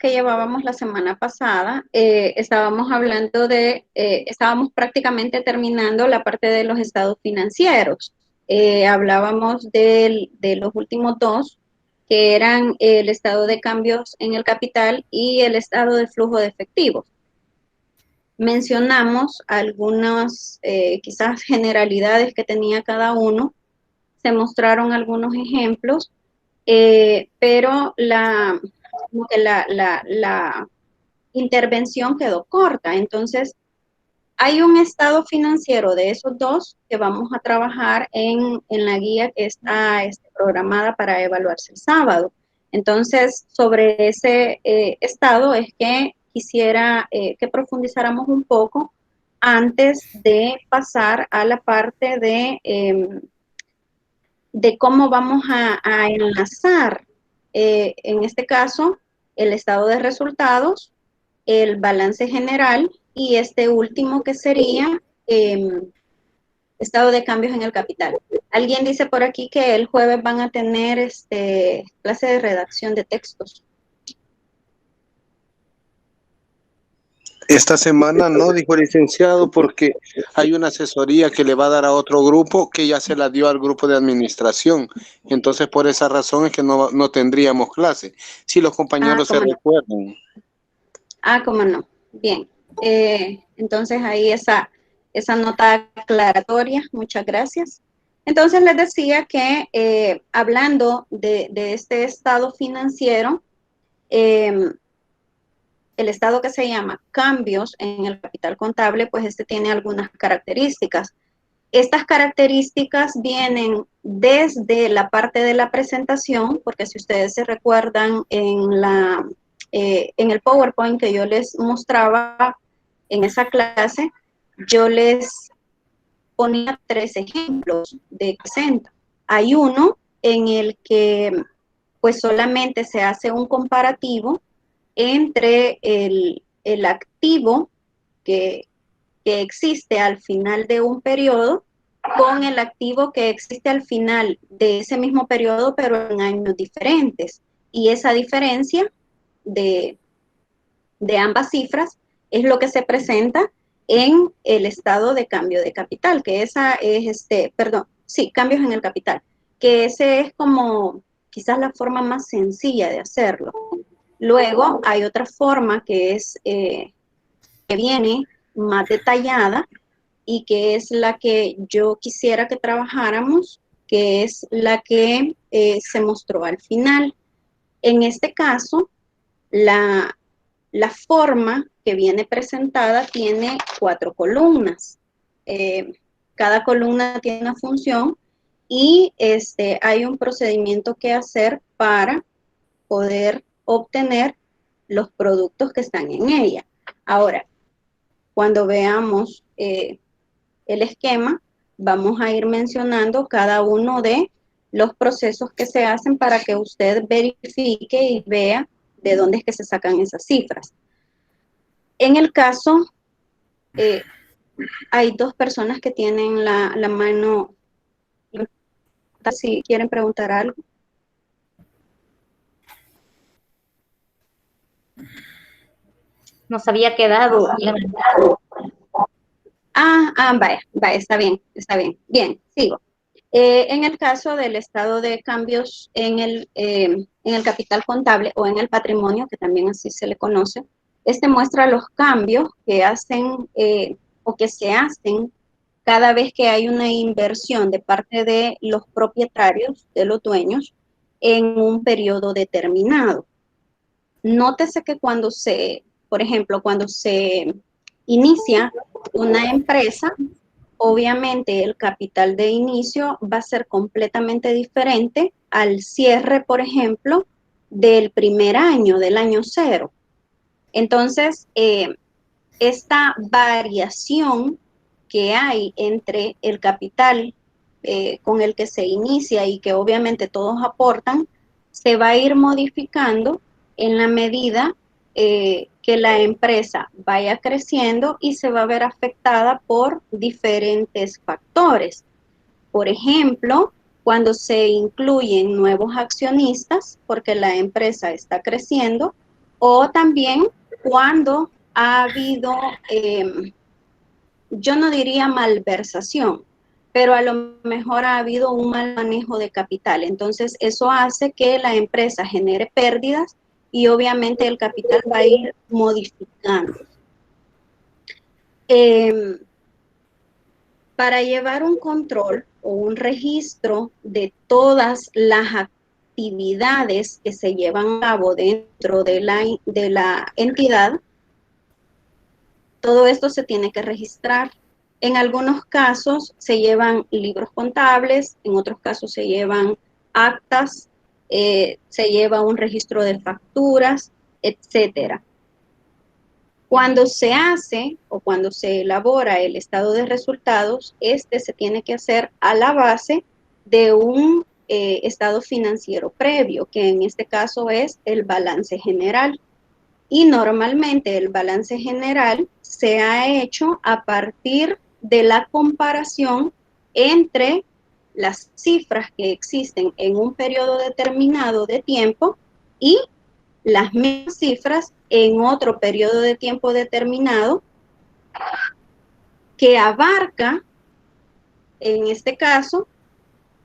que llevábamos la semana pasada, estábamos hablando estábamos prácticamente terminando la parte de los estados financieros. Hablábamos de los últimos dos, que eran el estado de cambios en el capital y el estado de flujo de efectivo. Mencionamos algunas, quizás generalidades que tenía cada uno, se mostraron algunos ejemplos, pero la intervención quedó corta. Entonces, hay un estado financiero de esos dos que vamos a trabajar en la guía que está programada para evaluarse el sábado. Entonces, sobre ese estado es que quisiera que profundizáramos un poco antes de pasar a la parte de cómo vamos a enlazar, en este caso, el estado de resultados, el balance general y este último que sería estado de cambios en el capital. Alguien dice por aquí que el jueves van a tener clase de redacción de textos. Esta semana no, dijo el licenciado, porque hay una asesoría que le va a dar a otro grupo que ya se la dio al grupo de administración. Entonces, por esa razón es que no tendríamos clase. Si los compañeros se recuerdan. Cómo no. Bien. Entonces, ahí esa nota aclaratoria. Muchas gracias. Entonces, les decía que hablando de este estado financiero, el estado que se llama cambios en el capital contable, pues tiene algunas características. Estas características vienen desde la parte de la presentación, porque si ustedes se recuerdan en el PowerPoint que yo les mostraba en esa clase, yo les ponía 3 ejemplos de presenta. Hay uno en el que pues solamente se hace un comparativo entre el activo que existe al final de un periodo con el activo que existe al final de ese mismo periodo, pero en años diferentes. Y esa diferencia de ambas cifras es lo que se presenta en el estado de cambio de capital, que esa es, cambios en el capital, que ese es como quizás la forma más sencilla de hacerlo. Luego hay otra forma que es, que viene más detallada y que es la que yo quisiera que trabajáramos, que es la que se mostró al final. En este caso, la forma que viene presentada tiene 4 columnas. Cada columna tiene una función y hay un procedimiento que hacer para poder obtener los productos que están en ella. Ahora, cuando veamos el esquema, vamos a ir mencionando cada uno de los procesos que se hacen para que usted verifique y vea de dónde es que se sacan esas cifras. En el caso, hay 2 personas que tienen la mano. Si quieren preguntar algo. Nos había quedado levantado. Vaya, está bien. Bien, sigo. En el caso del estado de cambios en el capital contable o en el patrimonio, que también así se le conoce, muestra los cambios que hacen o que se hacen cada vez que hay una inversión de parte de los propietarios, de los dueños, en un periodo determinado. Nótese que por ejemplo, cuando se inicia una empresa, obviamente el capital de inicio va a ser completamente diferente al cierre, por ejemplo, del primer año, del año 0. Entonces, esta variación que hay entre el capital con el que se inicia y que obviamente todos aportan, se va a ir modificando en la medida que la empresa vaya creciendo y se va a ver afectada por diferentes factores. Por ejemplo, cuando se incluyen nuevos accionistas, porque la empresa está creciendo, o también cuando ha habido, yo no diría malversación, pero a lo mejor ha habido un mal manejo de capital. Entonces, eso hace que la empresa genere pérdidas y obviamente el capital va a ir modificando. Para llevar un control o un registro de todas las actividades que se llevan a cabo dentro de la entidad, todo esto se tiene que registrar. En algunos casos se llevan libros contables, en otros casos se llevan actas, se lleva un registro de facturas, etcétera. Cuando se hace o cuando se elabora el estado de resultados, este se tiene que hacer a la base de un estado financiero previo, que en este caso es el balance general. Y normalmente el balance general se ha hecho a partir de la comparación entre las cifras que existen en un periodo determinado de tiempo y las mismas cifras en otro periodo de tiempo determinado que abarca, en este caso,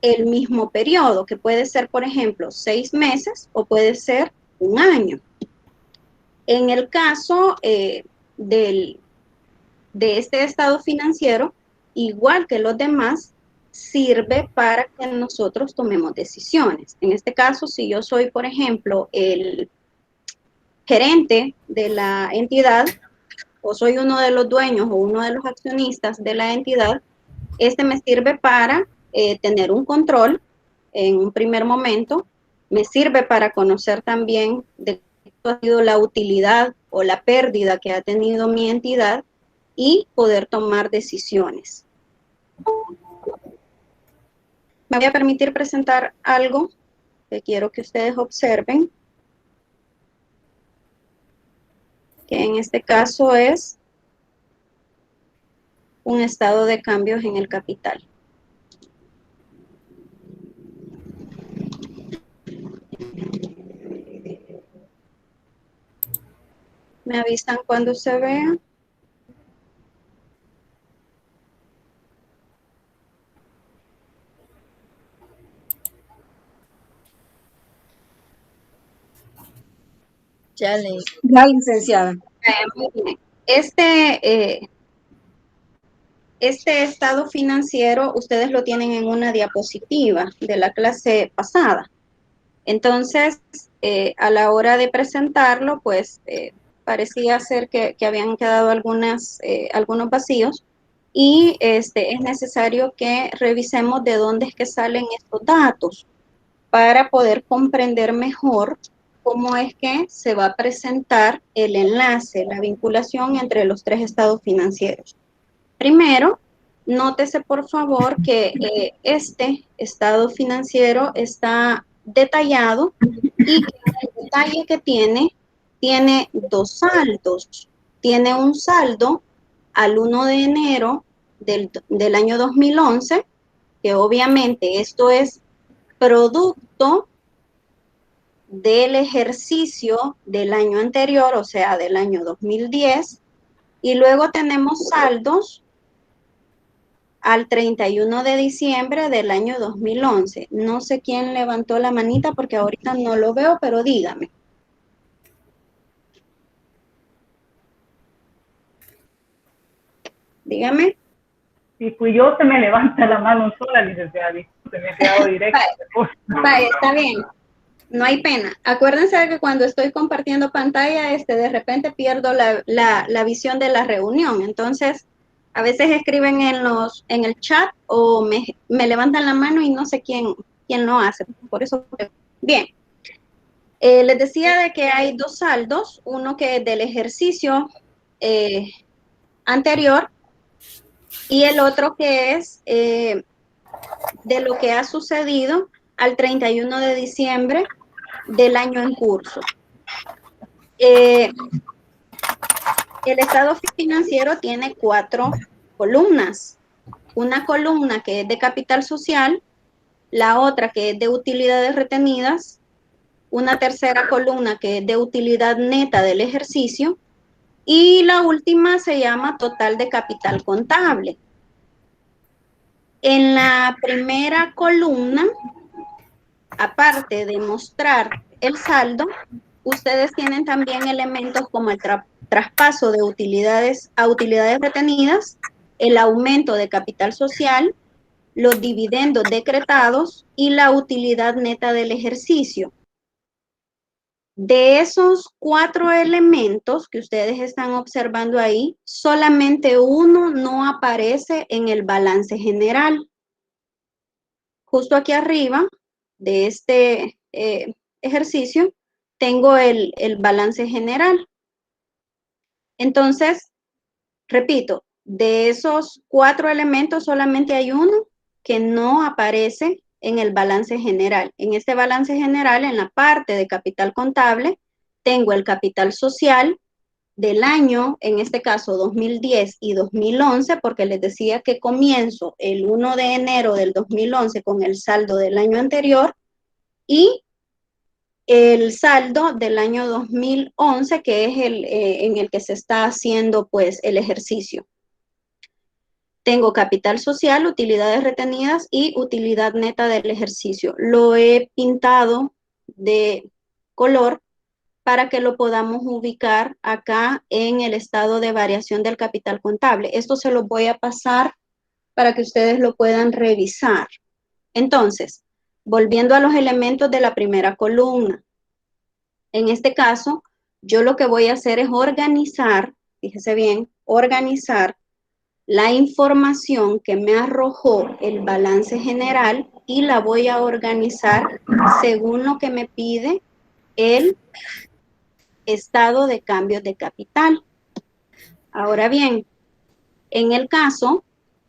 el mismo periodo, que puede ser, por ejemplo, 6 meses o puede ser un año. En el caso de este estado financiero, igual que los demás, sirve para que nosotros tomemos decisiones. En este caso, si yo soy, por ejemplo, el gerente de la entidad o soy uno de los dueños o uno de los accionistas de la entidad, este me sirve para tener un control en un primer momento, me sirve para conocer también de qué ha sido la utilidad o la pérdida que ha tenido mi entidad y poder tomar decisiones. Me voy a permitir presentar algo que quiero que ustedes observen, que en este caso es un estado de cambios en el capital. Me avisan cuando se vea. Ya leí. Ya, licenciada. Muy bien. Este estado financiero ustedes lo tienen en una diapositiva de la clase pasada. Entonces, a la hora de presentarlo, pues parecía ser que habían quedado algunos vacíos y es necesario que revisemos de dónde es que salen estos datos para poder comprender mejor cómo es que se va a presentar el enlace, la vinculación entre los tres estados financieros. Primero, nótese por favor que este estado financiero está detallado y que el detalle que tiene dos saldos. Tiene un saldo al 1 de enero del año 2011, que obviamente esto es producto del ejercicio del año anterior, o sea, del año 2010, y luego tenemos saldos al 31 de diciembre del año 2011. No sé quién levantó la manita porque ahorita no lo veo, pero dígame. Dígame. Si fui yo, se me levanta la mano sola, licenciada. Se me ha quedado directo. Vaya, está bien. No hay pena. Acuérdense de que cuando estoy compartiendo pantalla, de repente pierdo la visión de la reunión. Entonces, a veces escriben en el chat o me levantan la mano y no sé quién lo hace. Por eso, bien. Les decía de que hay dos saldos, uno que es del ejercicio anterior y el otro que es de lo que ha sucedido al 31 de diciembre del año en curso. El estado financiero tiene 4 columnas. Una columna que es de capital social, la otra que es de utilidades retenidas, una tercera columna que es de utilidad neta del ejercicio, y la última se llama total de capital contable. En la primera columna, aparte de mostrar el saldo, ustedes tienen también elementos como el traspaso de utilidades a utilidades retenidas, el aumento de capital social, los dividendos decretados y la utilidad neta del ejercicio. De esos 4 elementos que ustedes están observando ahí, solamente uno no aparece en el balance general. Justo aquí arriba de este ejercicio tengo el balance general. Entonces, repito, de esos 4 elementos solamente hay uno que no aparece en el balance general. En este balance general, en la parte de capital contable, tengo el capital social del año, en este caso 2010 y 2011, porque les decía que comienzo el 1 de enero del 2011 con el saldo del año anterior, y el saldo del año 2011, que es el en el que se está haciendo pues el ejercicio. Tengo capital social, utilidades retenidas y utilidad neta del ejercicio. Lo he pintado de color para que lo podamos ubicar acá en el estado de variación del capital contable. Esto se lo voy a pasar para que ustedes lo puedan revisar. Entonces, volviendo a los elementos de la primera columna. En este caso, yo lo que voy a hacer es organizar, fíjese bien, organizar la información que me arrojó el balance general y la voy a organizar según lo que me pide el estado de cambios de capital. Ahora bien, en el caso,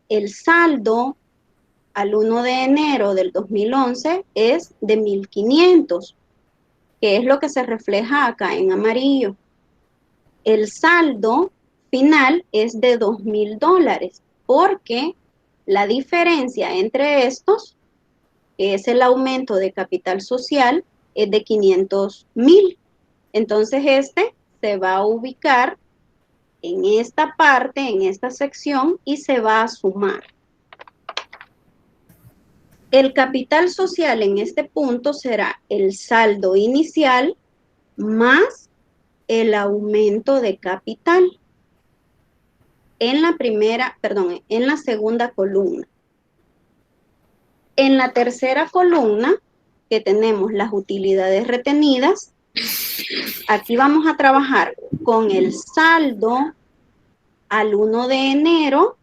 el saldo al 1 de enero del 2011 es de 1.500, que es lo que se refleja acá en amarillo. El saldo final es de $2.000, porque la diferencia entre estos, que es el aumento de capital social, es de 500.000. Entonces este se va a ubicar en esta parte, en esta sección, y se va a sumar. El capital social en este punto será el saldo inicial más el aumento de capital en la segunda columna. En la tercera columna, que tenemos las utilidades retenidas, aquí vamos a trabajar con el saldo al 1 de enero,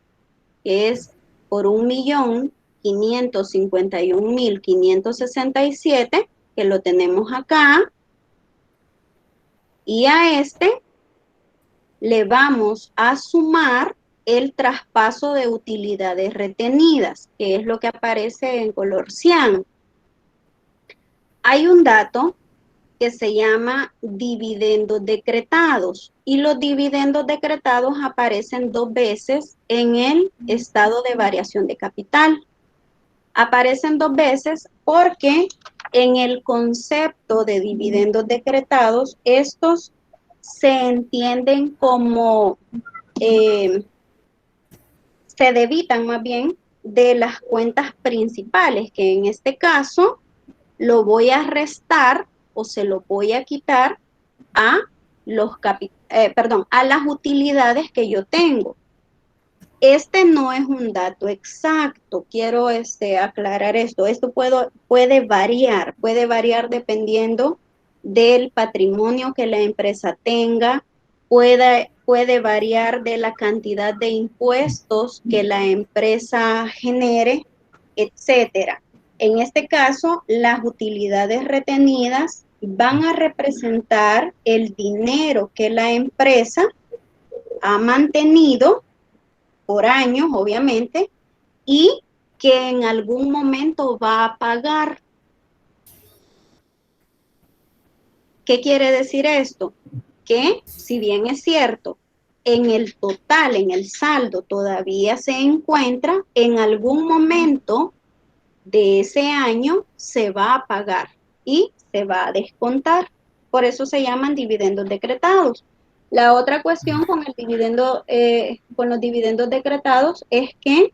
que es por 1.551.567, que lo tenemos acá, y a este le vamos a sumar el traspaso de utilidades retenidas, que es lo que aparece en color cian. Hay un dato que se llama dividendos decretados, y los dividendos decretados aparecen 2 veces en el estado de variación de capital. Aparecen 2 veces porque en el concepto de dividendos decretados, estos se entienden como, se debitan más bien de las cuentas principales, que en este caso lo voy a restar o se lo voy a quitar a a las utilidades que yo tengo. Este no es un dato exacto, quiero aclarar esto. Esto puede variar dependiendo del patrimonio que la empresa tenga, puede variar de la cantidad de impuestos que la empresa genere, etcétera. En este caso, las utilidades retenidas van a representar el dinero que la empresa ha mantenido por años, obviamente, y que en algún momento va a pagar. ¿Qué quiere decir esto? Que si bien es cierto, en el total, en el saldo, todavía se encuentra, en algún momento de ese año se va a pagar. y se va a descontar. Por eso se llaman dividendos decretados. La otra cuestión con el dividendo, con los dividendos decretados es que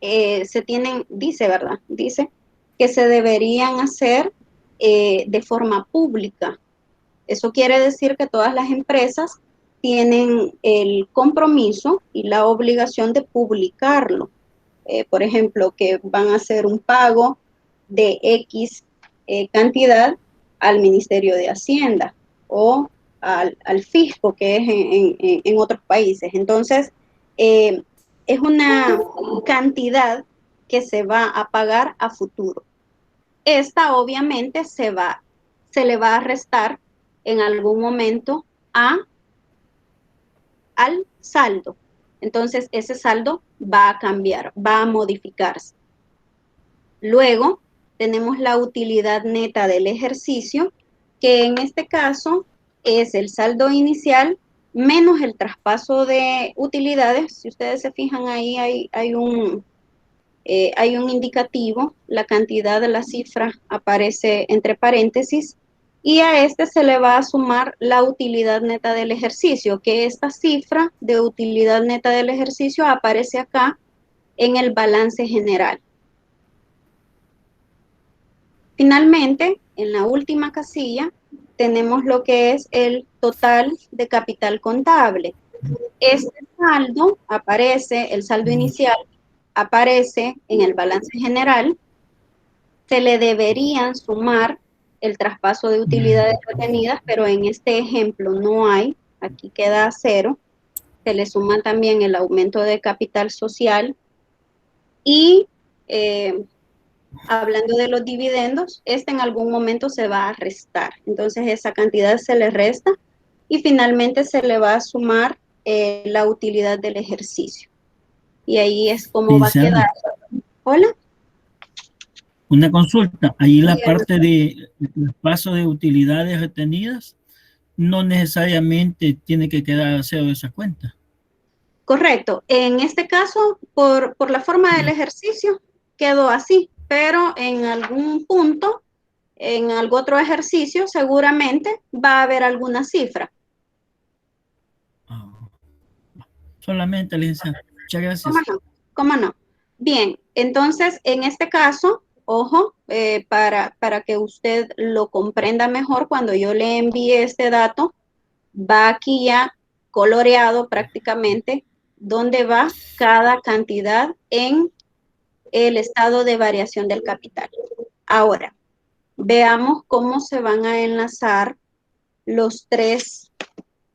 se tienen, dice, ¿verdad? Dice que se deberían hacer de forma pública. Eso quiere decir que todas las empresas tienen el compromiso y la obligación de publicarlo. Por ejemplo, que van a hacer un pago de X cantidad al Ministerio de Hacienda o al fisco, que es en otros países. Entonces, es una cantidad que se va a pagar a futuro. Esta obviamente se le va a restar en algún momento al saldo. Entonces, ese saldo va a cambiar, va a modificarse. Luego, tenemos la utilidad neta del ejercicio, que en este caso es el saldo inicial menos el traspaso de utilidades. Si ustedes se fijan ahí, hay un indicativo, la cantidad de la cifra aparece entre paréntesis, y a este se le va a sumar la utilidad neta del ejercicio, que esta cifra de utilidad neta del ejercicio aparece acá en el balance general. Finalmente, en la última casilla, tenemos lo que es el total de capital contable. Este saldo aparece, el saldo inicial aparece en el balance general. Se le deberían sumar el traspaso de utilidades retenidas, pero en este ejemplo no hay, aquí queda a cero. Se le suma también el aumento de capital social y hablando de los dividendos, este en algún momento se va a restar. Entonces esa cantidad se le resta y finalmente se le va a sumar la utilidad del ejercicio. Y ahí es como va a quedar. Hola. Una consulta, ahí la parte de paso de utilidades retenidas no necesariamente tiene que quedar a cero esa cuenta. Correcto. En este caso, por la forma del ejercicio, quedó así, pero en algún punto, en algún otro ejercicio, seguramente va a haber alguna cifra. Solamente, licenciada. Muchas gracias. ¿Cómo no? ¿Cómo no? Bien, entonces, en este caso, ojo, para que usted lo comprenda mejor, cuando yo le envíe este dato, va aquí ya coloreado prácticamente dónde va cada cantidad en el estado de variación del capital. Ahora, veamos cómo se van a enlazar los tres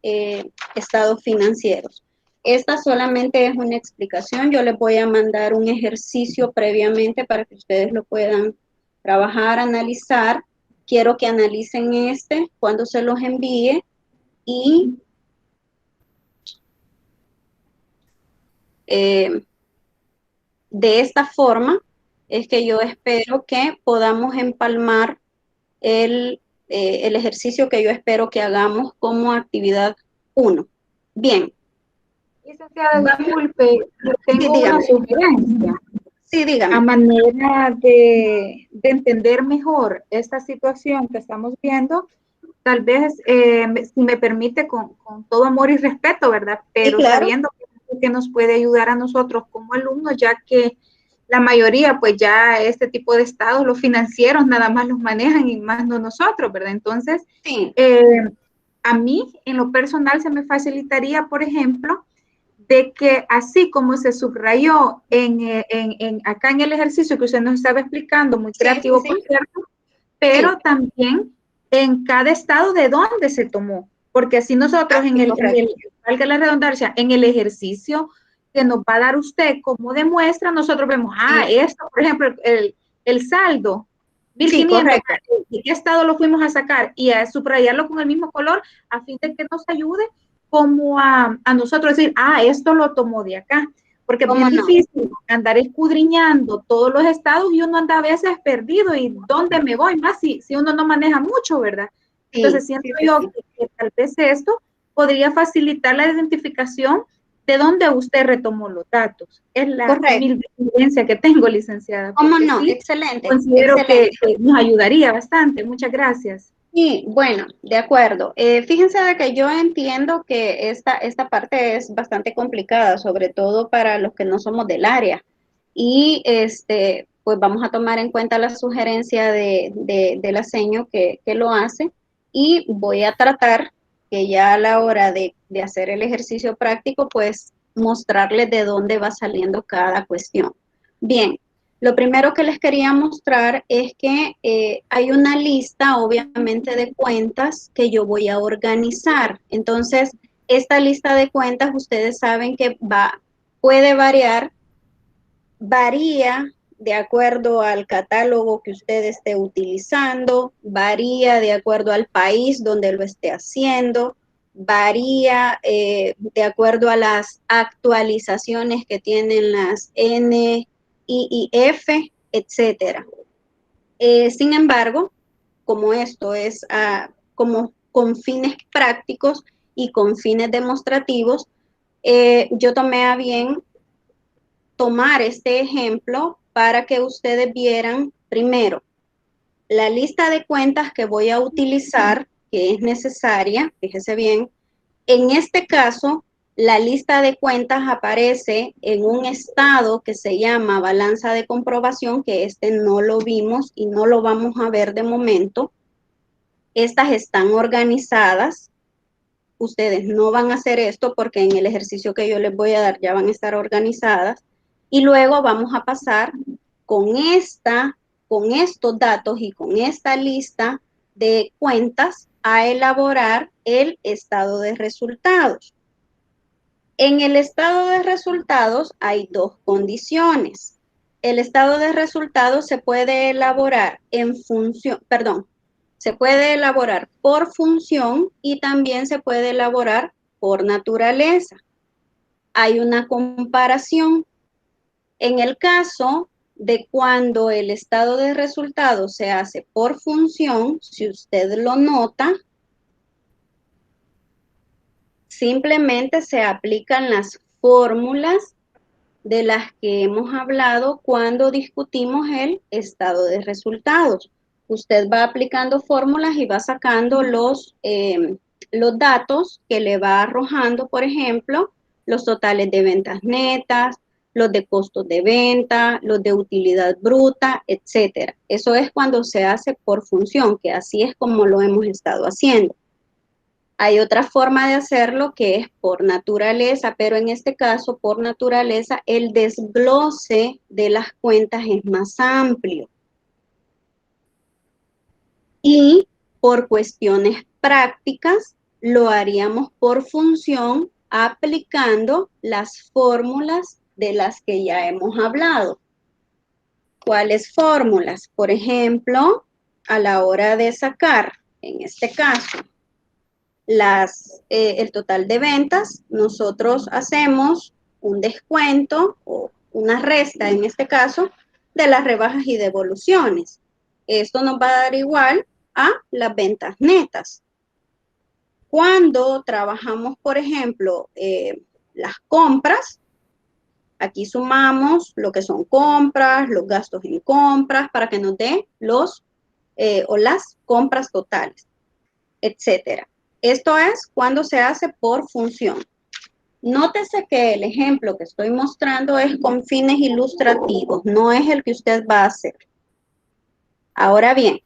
estados financieros. Esta solamente es una explicación. Yo les voy a mandar un ejercicio previamente para que ustedes lo puedan trabajar, analizar. Quiero que analicen cuando se los envíe y de esta forma es que yo espero que podamos empalmar el ejercicio que yo espero que hagamos como actividad 1. Bien. Licenciada, disculpe, yo tengo una sugerencia. Sí, dígame. A manera de entender mejor esta situación que estamos viendo, tal vez, si me permite, con todo amor y respeto, ¿verdad? Pero sí, claro, sabiendo que nos puede ayudar a nosotros como alumnos, ya que la mayoría, pues ya este tipo de estados, los financieros nada más los manejan y más no nosotros, ¿verdad? Entonces, sí, a mí en lo personal se me facilitaría, por ejemplo, de que así como se subrayó acá en el ejercicio que usted nos estaba explicando, muy creativo, sí, por cierto, pero sí, también en cada estado de dónde se tomó, porque así nosotros valga la redundancia, en el ejercicio que nos va a dar usted como demuestra, nosotros vemos, esto, por ejemplo, el saldo, 1.500, ¿de qué estado lo fuimos a sacar? Y a subrayarlo con el mismo color a fin de que nos ayude como a nosotros decir, esto lo tomó de acá, porque es bien difícil andar escudriñando todos los estados y uno anda a veces perdido y dónde me voy, más si uno no maneja mucho, ¿verdad? Sí, entonces siento yo que tal vez esto podría facilitar la identificación ¿de dónde usted retomó los datos? Es la Correcto. humilde experiencia que tengo, licenciada. ¿Cómo porque no? sí, Excelente. considero Excelente. que nos ayudaría bastante. Muchas gracias. Sí, bueno, de acuerdo. Fíjense de que yo entiendo que esta parte es bastante complicada, sobre todo para los que no somos del área. Y pues vamos a tomar en cuenta la sugerencia de la seño que lo hace, y voy a tratar que ya a la hora de hacer el ejercicio práctico, pues mostrarles de dónde va saliendo cada cuestión. Bien. Lo primero que les quería mostrar es que hay una lista, obviamente, de cuentas que yo voy a organizar. Entonces, esta lista de cuentas, ustedes saben que puede variar, varía de acuerdo al catálogo que usted esté utilizando, varía de acuerdo al país donde lo esté haciendo, varía de acuerdo a las actualizaciones que tienen las NIIF, etcétera. Sin embargo, como esto es como con fines prácticos y con fines demostrativos, yo tomé a bien tomar este ejemplo para que ustedes vieran primero la lista de cuentas que voy a utilizar, que es necesaria, fíjese bien. En este caso, la lista de cuentas aparece en un estado que se llama balanza de comprobación, que no lo vimos y no lo vamos a ver de momento. Estas están organizadas. Ustedes no van a hacer esto porque en el ejercicio que yo les voy a dar ya van a estar organizadas. Y luego vamos a pasar con estos datos y con esta lista de cuentas a elaborar el estado de resultados. En el estado de resultados hay dos condiciones. El estado de resultados se puede elaborar se puede elaborar por función y también se puede elaborar por naturaleza. Hay una comparación. En el caso de cuando el estado de resultados se hace por función, si usted lo nota, simplemente se aplican las fórmulas de las que hemos hablado cuando discutimos el estado de resultados. Usted va aplicando fórmulas y va sacando los datos que le va arrojando, por ejemplo, los totales de ventas netas, los de costos de venta, los de utilidad bruta, etcétera. Eso es cuando se hace por función, que así es como lo hemos estado haciendo. Hay otra forma de hacerlo que es por naturaleza, pero en este caso, por naturaleza, el desglose de las cuentas es más amplio. Y por cuestiones prácticas, lo haríamos por función aplicando las fórmulas de las que ya hemos hablado. ¿Cuáles fórmulas? Por ejemplo, a la hora de sacar, en este caso, el total de ventas, nosotros hacemos un descuento o una resta, en este caso, de las rebajas y devoluciones. Esto nos va a dar igual a las ventas netas. Cuando trabajamos, por ejemplo, las compras, aquí sumamos lo que son compras, los gastos en compras, para que nos dé las compras totales, etcétera. Esto es cuando se hace por función. Nótese que el ejemplo que estoy mostrando es con fines ilustrativos, no es el que usted va a hacer. Ahora bien,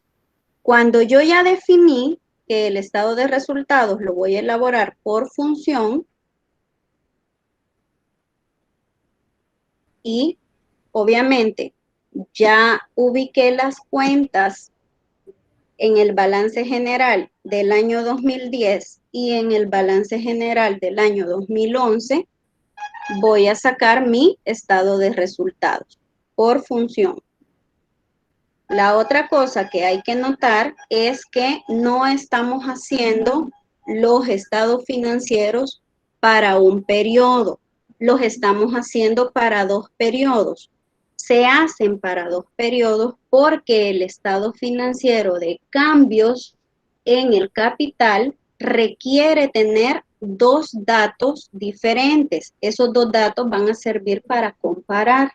cuando yo ya definí que el estado de resultados lo voy a elaborar por función y obviamente ya ubiqué las cuentas en el balance general del año 2010 y en el balance general del año 2011, voy a sacar mi estado de resultados por función. La otra cosa que hay que notar es que no estamos haciendo los estados financieros para un periodo, los estamos haciendo para 2 periodos. Se hacen para 2 periodos porque el estado financiero de cambios en el capital requiere tener dos datos diferentes. Esos dos datos van a servir para comparar.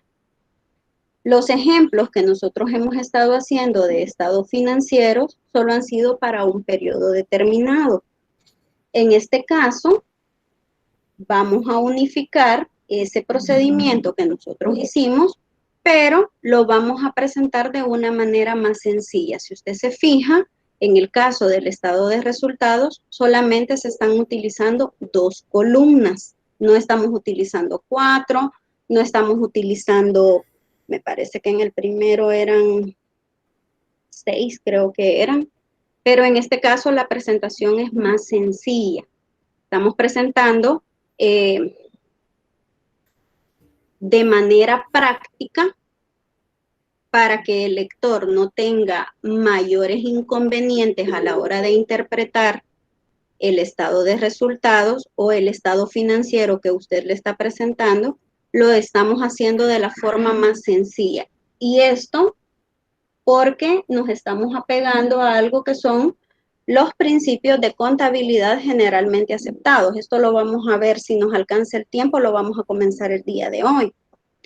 Los ejemplos que nosotros hemos estado haciendo de estados financieros solo han sido para un periodo determinado. En este caso, vamos a unificar ese procedimiento que nosotros hicimos, pero lo vamos a presentar de una manera más sencilla. Si usted se fija, en el caso del estado de resultados, solamente se están utilizando 2 columnas. No estamos utilizando 4, no estamos utilizando, me parece que en el primero eran 6, creo que eran, pero en este caso la presentación es más sencilla. Estamos presentando de manera práctica para que el lector no tenga mayores inconvenientes a la hora de interpretar el estado de resultados o el estado financiero que usted le está presentando, lo estamos haciendo de la forma más sencilla. Y esto porque nos estamos apegando a algo que son los principios de contabilidad generalmente aceptados. Esto lo vamos a ver si nos alcanza el tiempo, lo vamos a comenzar el día de hoy.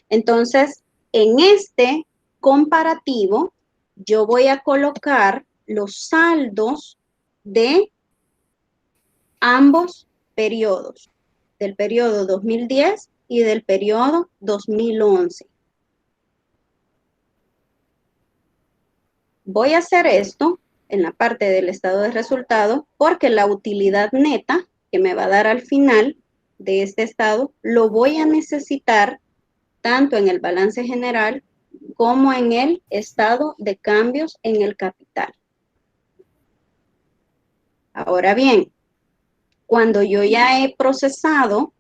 Entonces, en este comparativo, yo voy a colocar los saldos de ambos periodos, del periodo 2010 y del periodo 2011. Voy a hacer esto en la parte del estado de resultados porque la utilidad neta que me va a dar al final de este estado lo voy a necesitar tanto en el balance general como en el estado de cambios en el capital. Ahora bien, cuando yo ya he procesado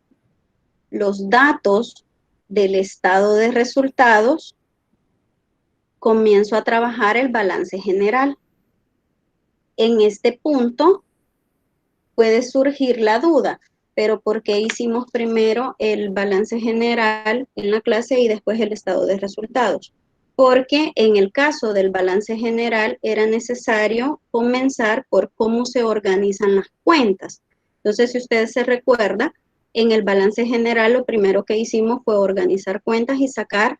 los datos del estado de resultados, comienzo a trabajar el balance general. En este punto puede surgir la duda, pero ¿por qué hicimos primero el balance general en la clase y después el estado de resultados? Porque en el caso del balance general era necesario comenzar por cómo se organizan las cuentas. Entonces, si ustedes se recuerdan, en el balance general lo primero que hicimos fue organizar cuentas y sacar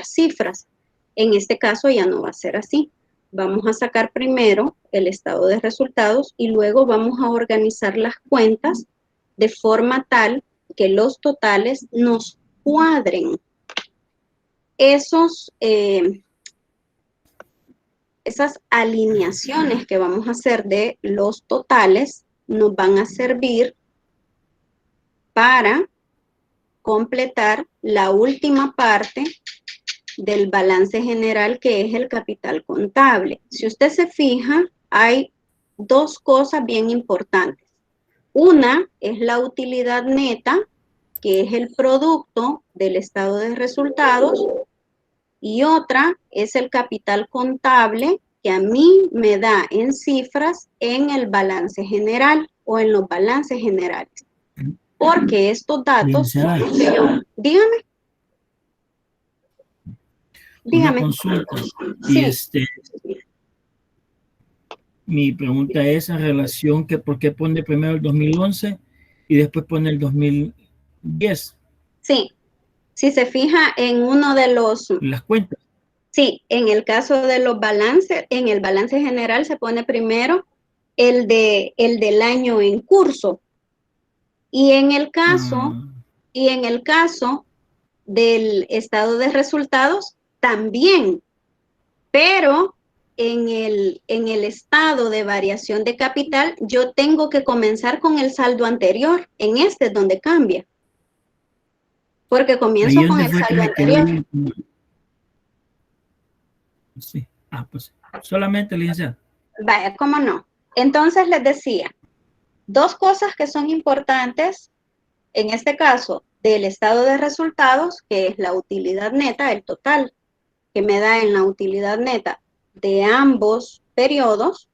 cifras. En este caso ya no va a ser así. Vamos a sacar primero el estado de resultados y luego vamos a organizar las cuentas de forma tal que los totales nos cuadren. Esas alineaciones que vamos a hacer de los totales nos van a servir para completar la última parte del balance general, que es el capital contable. Si usted se fija, hay dos cosas bien importantes. Una es la utilidad neta, que es el producto del estado de resultados, y otra es el capital contable, que a mí me da en cifras en el balance general o en los balances generales. Porque estos datos... Dígame. Una consulta. Y Sí. mi pregunta es en relación que por qué pone primero el 2011 y después pone el 2010. Sí. Si se fija en uno de los... Las cuentas. Sí, en el caso de los balances, en el balance general se pone primero el del año en curso. Y en el caso del estado de resultados, también. Pero en el estado de variación de capital, yo tengo que comenzar con el saldo anterior. En este es donde cambia. Porque comienzo con el saldo anterior. Sí. Pues solamente, licenciada. Vaya, ¿cómo no? Entonces les decía, dos cosas que son importantes, en este caso, del estado de resultados, que es la utilidad neta, el total que me da en la utilidad neta de ambos periodos,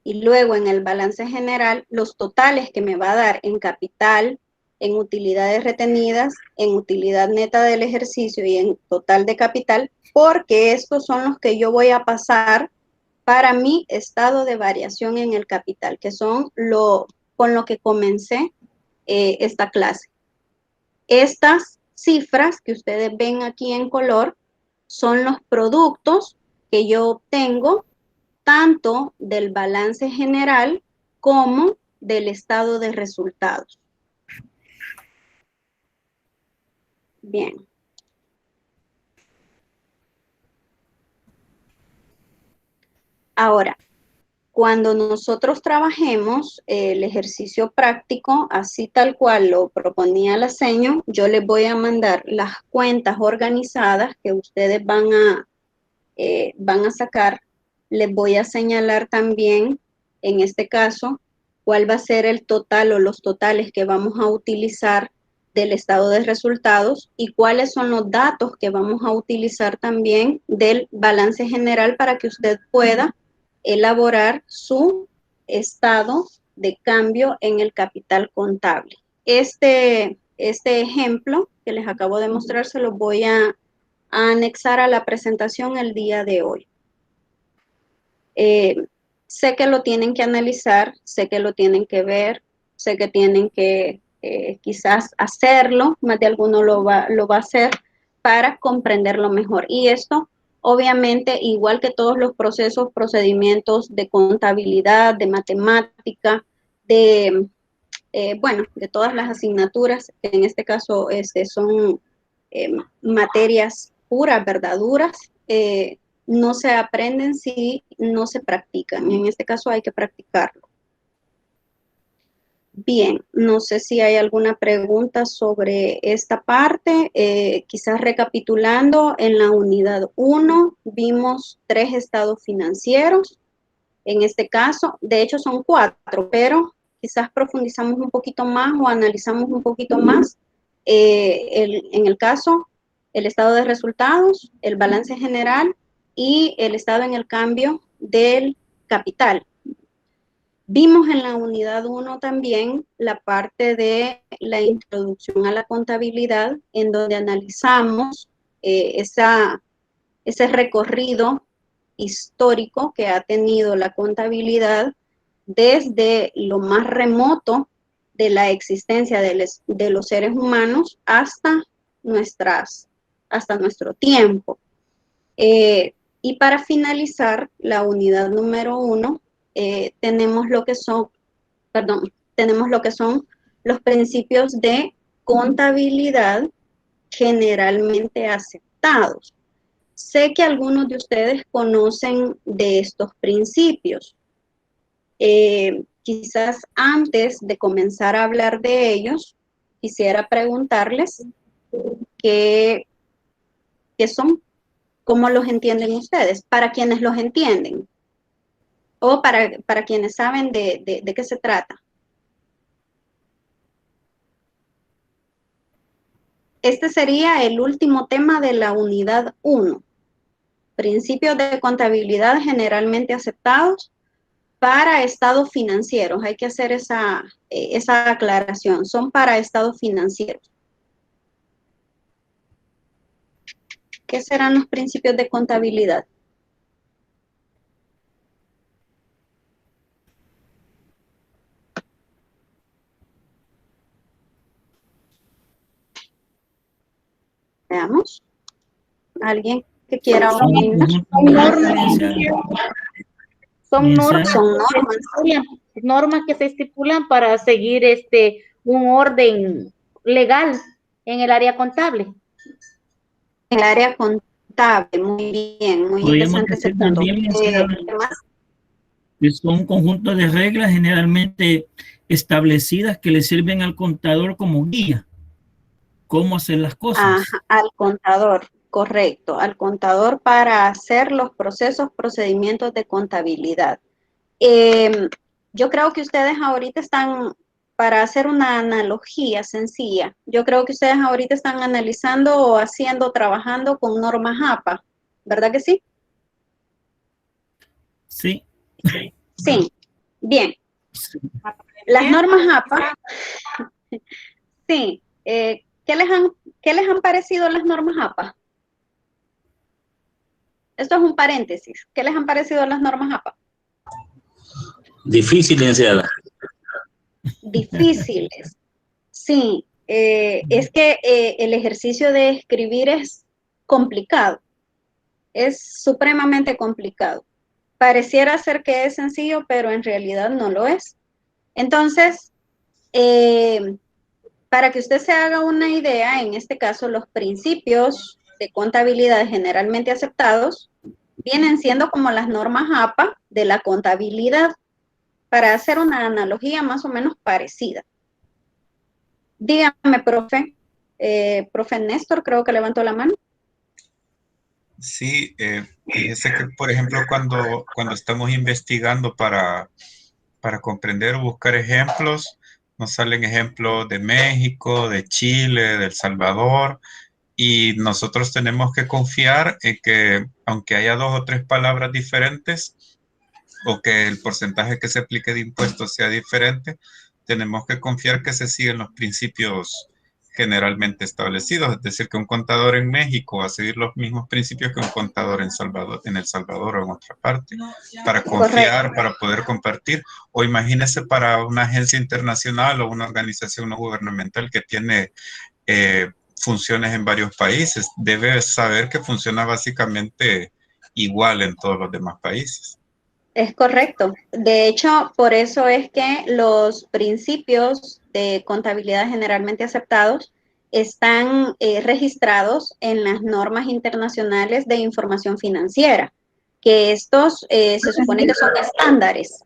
y luego en el balance general, los totales que me va a dar en capital, en utilidades retenidas, en utilidad neta del ejercicio y en total de capital, porque estos son los que yo voy a pasar para mi estado de variación en el capital, que son con lo que comencé esta clase. Estas cifras que ustedes ven aquí en color son los productos que yo obtengo tanto del balance general como del estado de resultados. Bien. Ahora, cuando nosotros trabajemos el ejercicio práctico, así tal cual lo proponía la seño, yo les voy a mandar las cuentas organizadas que ustedes van a sacar. Les voy a señalar también, en este caso, cuál va a ser el total o los totales que vamos a utilizar del estado de resultados y cuáles son los datos que vamos a utilizar también del balance general para que usted pueda elaborar su estado de cambio en el capital contable. Este ejemplo que les acabo de mostrar se lo voy a anexar a la presentación el día de hoy. Sé que lo tienen que analizar, sé que lo tienen que ver, sé que tienen que quizás hacerlo, más de alguno lo va a hacer para comprenderlo mejor. Y esto, obviamente, igual que todos los procesos, procedimientos de contabilidad, de matemática, de todas las asignaturas, que en este caso son materias puras, verdaduras, no se aprenden si no se practican. En este caso hay que practicarlo. Bien, no sé si hay alguna pregunta sobre esta parte. Quizás recapitulando, en la unidad 1 vimos 3 estados financieros. En este caso, de hecho son 4, pero quizás profundizamos un poquito más o analizamos un poquito más. En el caso, el estado de resultados, el balance general y el estado en el cambio del capital. Vimos en la unidad 1 también la parte de la introducción a la contabilidad, en donde analizamos ese recorrido histórico que ha tenido la contabilidad desde lo más remoto de la existencia de los seres humanos hasta nuestro tiempo. Y para finalizar la unidad número 1, tenemos lo que son los principios de contabilidad generalmente aceptados. Sé que algunos de ustedes conocen de estos principios. Quizás antes de comenzar a hablar de ellos, quisiera preguntarles qué son, cómo los entienden ustedes, para quienes los entienden, o para quienes saben de qué se trata. Este sería el último tema de la unidad 1. Principios de contabilidad generalmente aceptados para estados financieros. Hay que hacer esa aclaración. Son para estados financieros. ¿Qué serán los principios de contabilidad? Veamos. ¿Alguien que quiera opinar? Son normas que se estipulan para seguir un orden legal en el área contable. En el área contable, muy bien, muy interesante ese punto. Que son un conjunto de reglas generalmente establecidas que le sirven al contador como guía. ¿Cómo hacer las cosas? Ajá, al contador, correcto, al contador para hacer los procedimientos de contabilidad. Yo creo que ustedes ahorita están, para hacer una analogía sencilla, yo creo que ustedes ahorita están analizando o trabajando con normas APA, ¿verdad que sí? Sí. Sí, bien. Las normas APA, sí. ¿Qué les han parecido las normas APA? Esto es un paréntesis. ¿Qué les han parecido las normas APA? Difícil, licenciada. difíciles. Sí, es que el ejercicio de escribir es complicado, es supremamente complicado. Pareciera ser que es sencillo, pero en realidad no lo es. Entonces, para que usted se haga una idea, en este caso, los principios de contabilidad generalmente aceptados vienen siendo como las normas APA de la contabilidad, para hacer una analogía más o menos parecida. Dígame, profe. Profe Néstor, creo que levantó la mano. Sí, fíjese que, por ejemplo, cuando estamos investigando para comprender o buscar ejemplos, nos salen ejemplos de México, de Chile, de El Salvador, y nosotros tenemos que confiar en que, aunque haya 2 o 3 palabras diferentes, o que el porcentaje que se aplique de impuestos sea diferente, tenemos que confiar que se siguen los principios generalmente establecidos, es decir, que un contador en México va a seguir los mismos principios que un contador en El Salvador o en otra parte, para confiar, correcto, para poder compartir. O imagínese para una agencia internacional o una organización no gubernamental que tiene funciones en varios países, debe saber que funciona básicamente igual en todos los demás países. Es correcto. De hecho, por eso es que los principios de contabilidad generalmente aceptados están registrados en las normas internacionales de información financiera, que estos se supone que son estándares.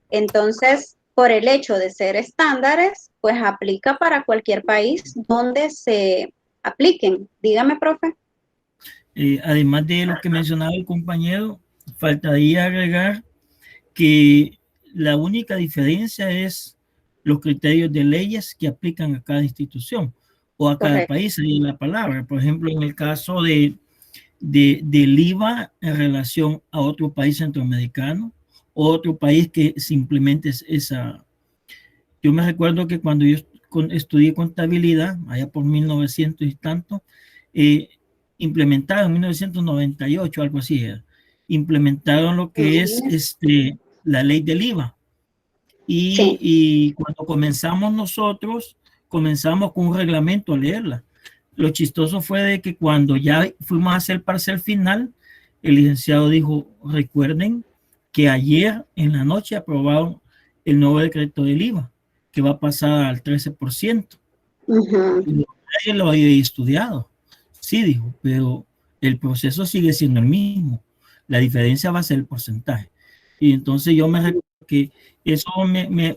Entonces, por el hecho de ser estándares, pues aplica para cualquier país donde se apliquen. Dígame, profe. Además de lo que mencionaba el compañero, faltaría agregar que la única diferencia es los criterios de leyes que aplican a cada institución o a cada país, ahí la palabra. Por ejemplo, en el caso del IVA en relación a otro país centroamericano, o otro país que simplemente es esa. Yo me recuerdo que cuando yo estudié contabilidad, allá por 1900 y tanto, implementaron en 1998, algo así era, implementaron lo que es la ley del IVA. Y cuando comenzamos nosotros, comenzamos con un reglamento a leerla. Lo chistoso fue de que cuando ya fuimos a hacer el parcial final, el licenciado dijo, recuerden que ayer en la noche aprobaron el nuevo decreto del IVA, que va a pasar al 13%. Nadie lo había estudiado. Sí, dijo, pero el proceso sigue siendo el mismo. La diferencia va a ser el porcentaje. Y entonces yo me recuerdo que eso me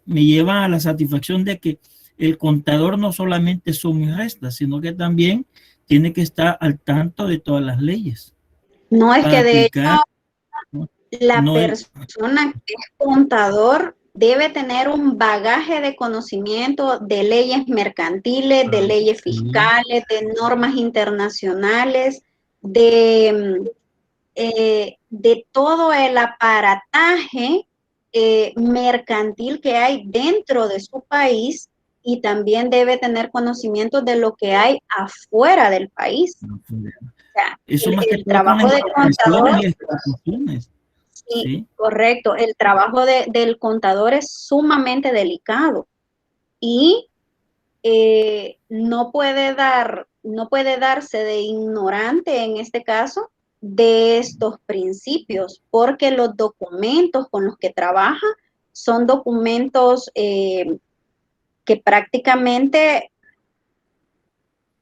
lleva a la satisfacción de que el contador no solamente suma y resta, sino que también tiene que estar al tanto de todas las leyes. No, es que de hecho la persona que es contador debe tener un bagaje de conocimiento de leyes mercantiles, de leyes fiscales, de normas internacionales, de todo el aparataje mercantil que hay dentro de su país, y también debe tener conocimiento de lo que hay afuera del país. O sea, el trabajo de contador, sí, correcto, el trabajo del contador es sumamente delicado y no puede darse de ignorante en este caso de estos principios, porque los documentos con los que trabaja son documentos que prácticamente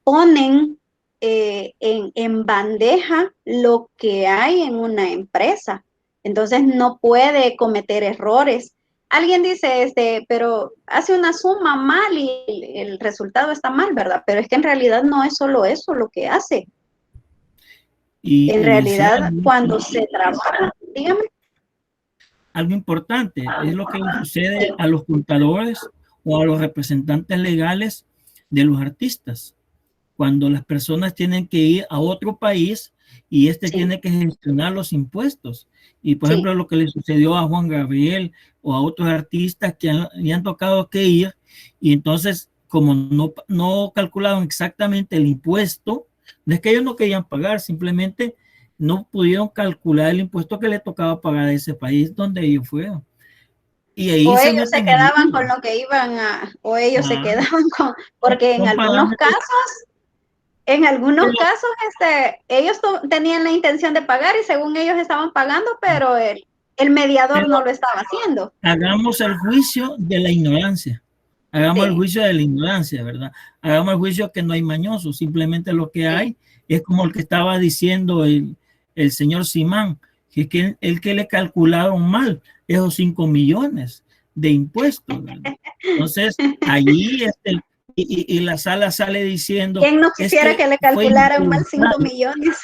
ponen en bandeja lo que hay en una empresa. Entonces no puede cometer errores. Alguien dice, pero hace una suma mal y el resultado está mal, ¿verdad? Pero es que en realidad no es solo eso lo que hace. En realidad, cuando se trabaja, dígame. Algo importante es lo que sucede a los contadores o a los representantes legales de los artistas. Cuando las personas tienen que ir a otro país y tiene que gestionar los impuestos. Y por ejemplo, lo que le sucedió a Juan Gabriel o a otros artistas que han tocado que ir, y entonces como no calcularon exactamente el impuesto, no es que ellos no querían pagar, simplemente no pudieron calcular el impuesto que le tocaba pagar a ese país donde ellos fueron. Y ahí o se ellos se meten en quedaban lío. con lo que iban a, o ellos se Ah, quedaban con, porque son parámetros. en algunos Pero casos, ellos tenían la intención de pagar y según ellos estaban pagando, pero el mediador no pero lo estaba haciendo. hagamos el juicio de la ignorancia. Hagamos el Sí, juicio de la ignorancia, ¿verdad? Hagamos el juicio que no hay mañoso. Simplemente lo que sí. hay es como el que estaba diciendo el señor Simán, que el que le calcularon mal esos 5 millones de impuestos, ¿verdad? Entonces, allí y la sala sale diciendo, ¿Quién no es quisiera que que le fue calcularan mal 5 involuntario. millones?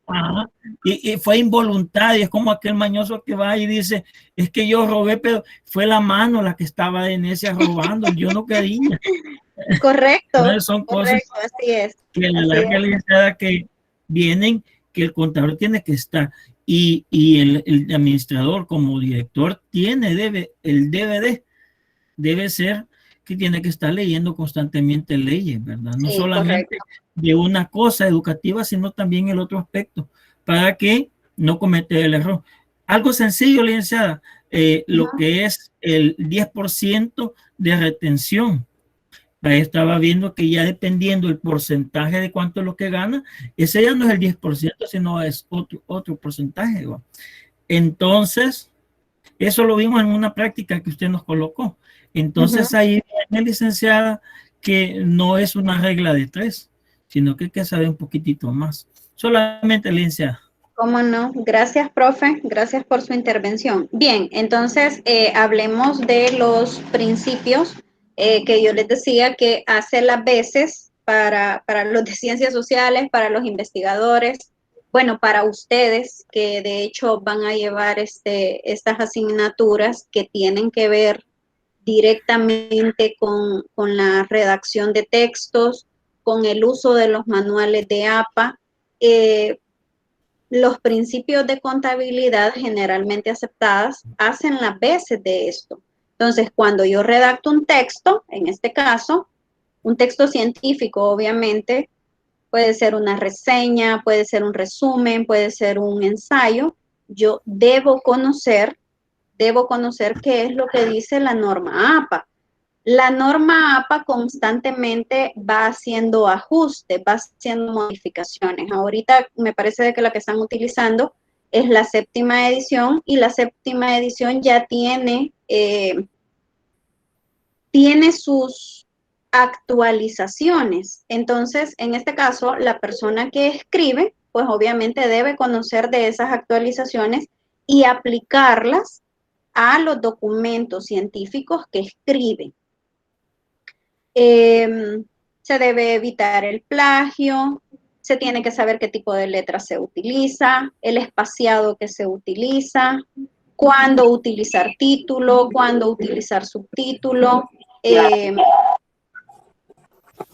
Ajá. Y fue involuntario, es como aquel mañoso que va y dice, es que yo robé, pero fue la mano la que estaba en ese robando, yo no quería. Correcto, Entonces son cosas correcto, así es, que a la así larga es. licenciada que vienen, que el contador tiene que estar y el administrador como director el debe ser que tiene que estar leyendo constantemente leyes, ¿verdad? No Sí, solamente correcto. de una cosa educativa, sino también el otro aspecto, para que no cometa el error. Algo sencillo, licenciada, lo Ujú. que es el 10% de retención. Ahí estaba viendo que ya dependiendo el porcentaje de cuánto es lo que gana, ese ya no es el 10%, sino es otro porcentaje, ¿va? Entonces, eso lo vimos en una práctica que usted nos colocó. Ujú. Entonces ahí viene, licenciada, que no es una regla de 3, sino que hay que saber un poquitito más. Solamente, licenciada. ¿Cómo no? Gracias, profe. Gracias por su intervención. Bien, entonces hablemos de los principios que yo les decía que hace las veces para los de ciencias sociales, para los investigadores, bueno, para ustedes que de hecho van a llevar estas asignaturas que tienen que ver directamente con la redacción de textos, con el uso de los manuales de APA. Los principios de contabilidad generalmente aceptadas hacen las veces de esto. Entonces, cuando yo redacto un texto, en este caso, un texto científico, obviamente, puede ser una reseña, puede ser un resumen, puede ser un ensayo, yo debo conocer qué es lo que dice la norma APA. La norma APA constantemente va haciendo ajustes, va haciendo modificaciones. Ahorita me parece de que la que están utilizando es la 7ª edición y la 7ª edición ya tiene sus actualizaciones. Entonces, en este caso, la persona que escribe, pues obviamente debe conocer de esas actualizaciones y aplicarlas a los documentos científicos que escribe. Se debe evitar el plagio, se tiene que saber qué tipo de letra se utiliza, el espaciado que se utiliza, cuándo utilizar título, cuándo utilizar subtítulo.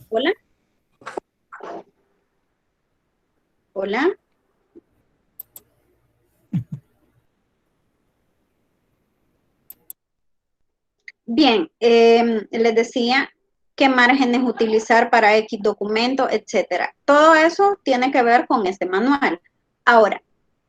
Hola. Hola. Bien, les decía qué márgenes utilizar para X documento, etcétera. Todo eso tiene que ver con este manual. Ahora,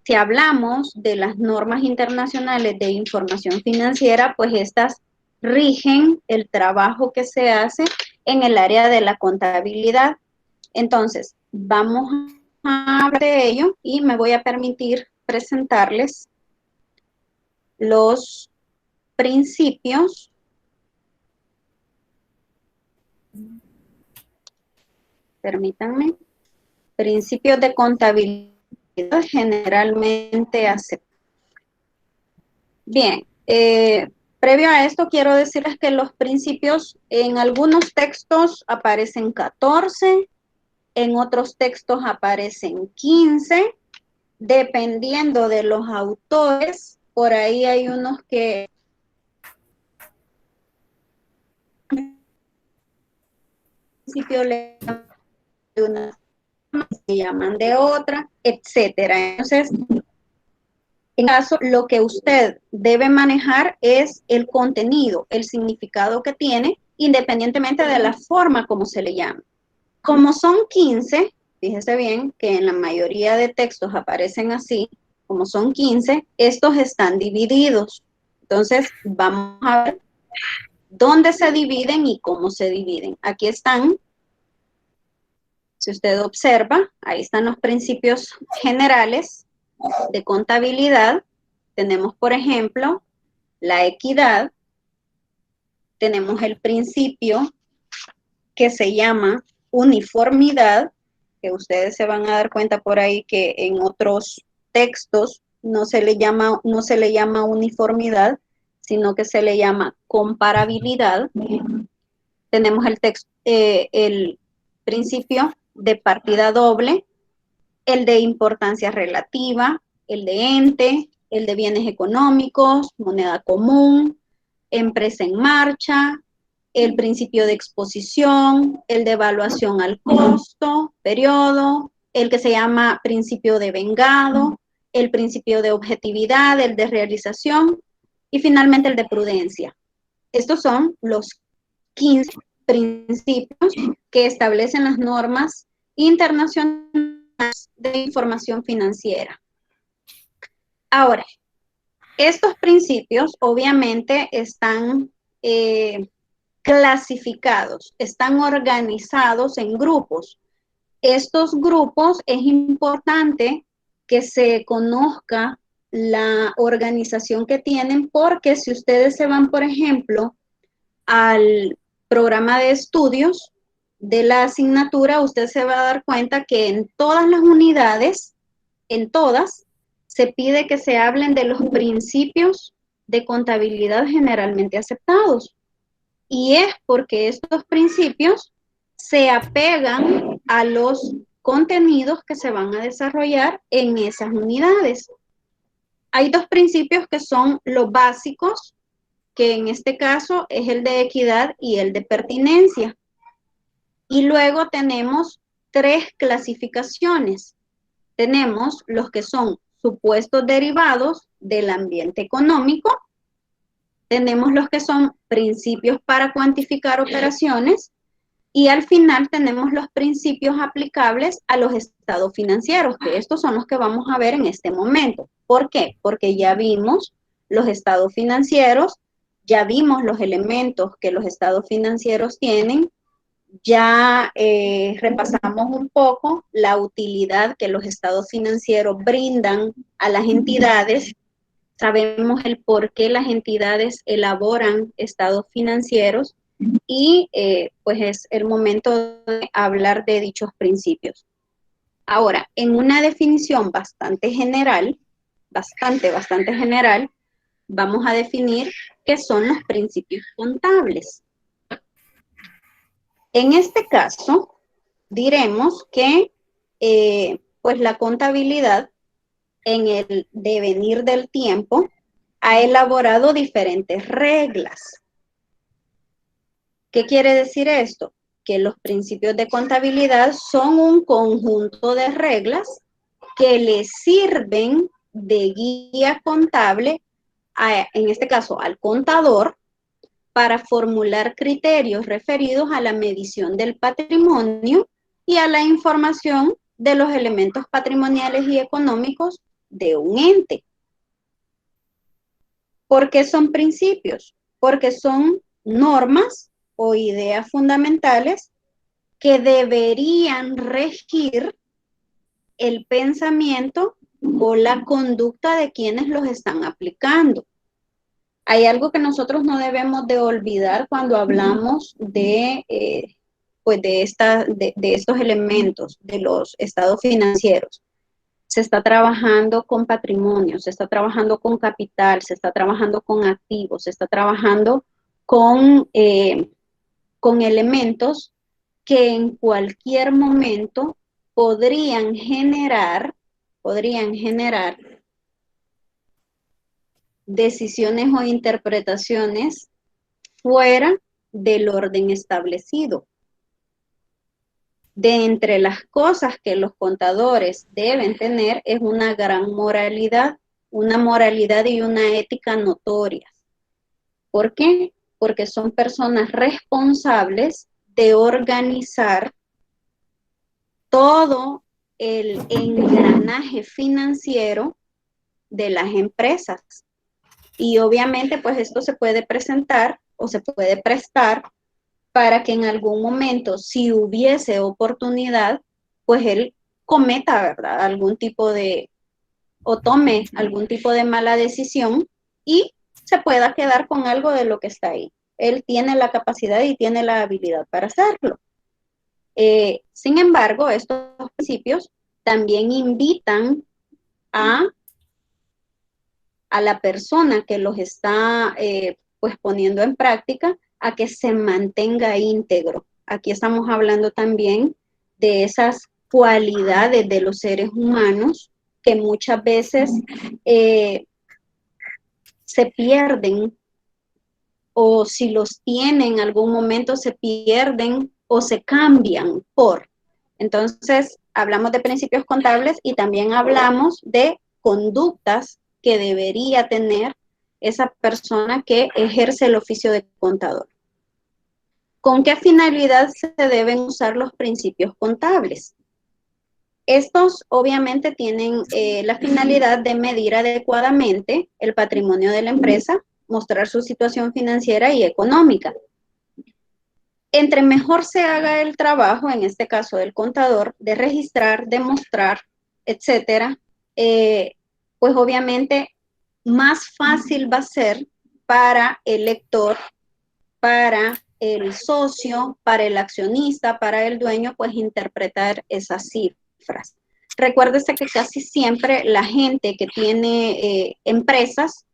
si hablamos de las normas internacionales de información financiera, pues estas rigen el trabajo que se hace en el área de la contabilidad. Entonces, vamos a hablar de ello y me voy a permitir presentarles los principios. Permítanme. Principios de contabilidad generalmente aceptados. Bien, previo a esto quiero decirles que los principios en algunos textos aparecen 14, en otros textos aparecen 15, dependiendo de los autores. Por ahí hay unos que principio le llaman de una, se llaman de otra, etcétera. Entonces, en caso, lo que usted debe manejar es el contenido, el significado que tiene, independientemente de la forma como se le llame. Como son 15, fíjese bien que en la mayoría de textos aparecen así, como son 15, estos están divididos. Entonces, vamos a ver dónde se dividen y cómo se dividen. Aquí están, si usted observa, ahí están los principios generales de contabilidad. Tenemos, por ejemplo, la equidad. Tenemos el principio que se llama uniformidad, que ustedes se van a dar cuenta por ahí que en otros textos no se le llama uniformidad, sino que se le llama comparabilidad. Tenemos el principio de partida doble, el de importancia relativa, el de ente, el de bienes económicos, moneda común, empresa en marcha, el principio de exposición, el de evaluación al costo, periodo, el que se llama principio de vengado, el principio de objetividad, el de realización y finalmente el de prudencia. Estos son los 15 principios que establecen las normas internacionales de información financiera. Ahora, estos principios obviamente están clasificados, están organizados en grupos. Estos grupos es importante que se conozca la organización que tienen, porque si ustedes se van, por ejemplo, al programa de estudios de la asignatura, usted se va a dar cuenta que en todas las unidades, en todas, se pide que se hablen de los principios de contabilidad generalmente aceptados. Y es porque estos principios se apegan a los contenidos que se van a desarrollar en esas unidades. Hay dos principios que son los básicos, que en este caso es el de equidad y el de pertinencia. Y luego tenemos 3 clasificaciones. Tenemos los que son supuestos derivados del ambiente económico. Tenemos los que son principios para cuantificar operaciones. Y al final tenemos los principios aplicables a los estados financieros, que estos son los que vamos a ver en este momento. ¿Por qué? Porque ya vimos los estados financieros, ya vimos los elementos que los estados financieros tienen, ya repasamos un poco la utilidad que los estados financieros brindan a las entidades, sabemos el por qué las entidades elaboran estados financieros y pues es el momento de hablar de dichos principios. Ahora, en una definición bastante general, bastante general, vamos a definir qué son los principios contables. En este caso, diremos que pues la contabilidad en el devenir del tiempo ha elaborado diferentes reglas. ¿Qué quiere decir esto? Que los principios de contabilidad son un conjunto de reglas que le sirven de guía contable, en este caso al contador, para formular criterios referidos a la medición del patrimonio y a la información de los elementos patrimoniales y económicos de un ente. ¿Por qué son principios? Porque son normas o ideas fundamentales que deberían regir el pensamiento o la conducta de quienes los están aplicando. Hay algo que nosotros no debemos de olvidar cuando hablamos de, pues de estos elementos, de los estados financieros. Se está trabajando con patrimonio, se está trabajando con capital, se está trabajando con activos, se está trabajando con elementos que en cualquier momento podrían generar decisiones o interpretaciones fuera del orden establecido. De entre las cosas que los contadores deben tener es una gran moralidad, una moralidad y una ética notorias. ¿Por qué? Porque son personas responsables de organizar todo el engranaje financiero de las empresas. Y obviamente, pues esto se puede presentar o se puede prestar para que en algún momento, si hubiese oportunidad, pues él cometa, ¿verdad?, algún tipo de, o tome algún tipo de mala decisión y se pueda quedar con algo de lo que está ahí. Él tiene la capacidad y tiene la habilidad para hacerlo. Sin embargo, estos principios también invitan a la persona que los está pues poniendo en práctica a que se mantenga íntegro. Aquí estamos hablando también de esas cualidades de los seres humanos que muchas veces se pierden, o si los tienen en algún momento se pierden o se cambian por. Entonces, hablamos de principios contables y también hablamos de conductas que debería tener esa persona que ejerce el oficio de contador. ¿Con qué finalidad se deben usar los principios contables? Estos obviamente tienen la finalidad de medir adecuadamente el patrimonio de la empresa, mostrar su situación financiera y económica. Entre mejor se haga el trabajo, en este caso del contador, de registrar, demostrar, etcétera, pues obviamente más fácil va a ser para el lector, para el socio, para el accionista, para el dueño, pues interpretar esas cifras. Recuérdese que casi siempre la gente que tiene empresas,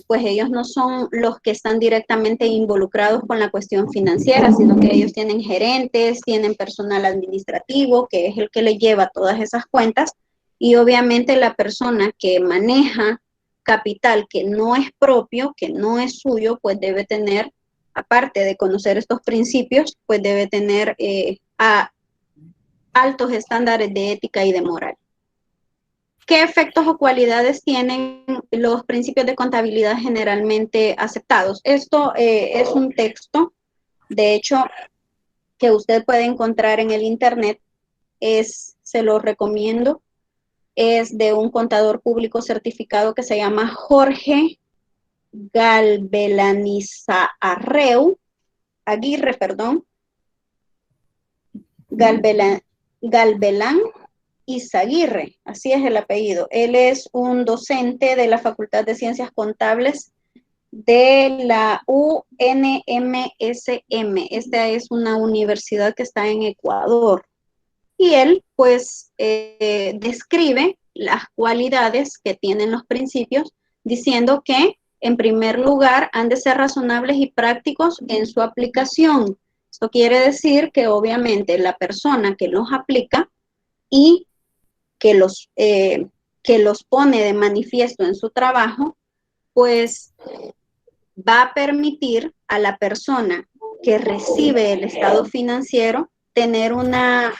pues ellos no son los que están directamente involucrados con la cuestión financiera, sino que ellos tienen gerentes, tienen personal administrativo, que es el que le lleva todas esas cuentas, y obviamente la persona que maneja capital que no es propio, que no es suyo, pues debe tener, aparte de conocer estos principios, pues debe tener altos estándares de ética y de moral. ¿Qué efectos o cualidades tienen los principios de contabilidad generalmente aceptados? Esto es un texto, de hecho, que usted puede encontrar en el internet, se lo recomiendo, es de un contador público certificado que se llama Jorge Aguirre, Galvelán Izaguirre, así es el apellido. Él es un docente de la Facultad de Ciencias Contables de la UNMSM. Esta es una universidad que está en Ecuador. Y él, pues, describe las cualidades que tienen los principios, diciendo que, en primer lugar, han de ser razonables y prácticos en su aplicación. Esto quiere decir que, obviamente, la persona que los aplica y que los pone de manifiesto en su trabajo, pues va a permitir a la persona que recibe el estado financiero tener una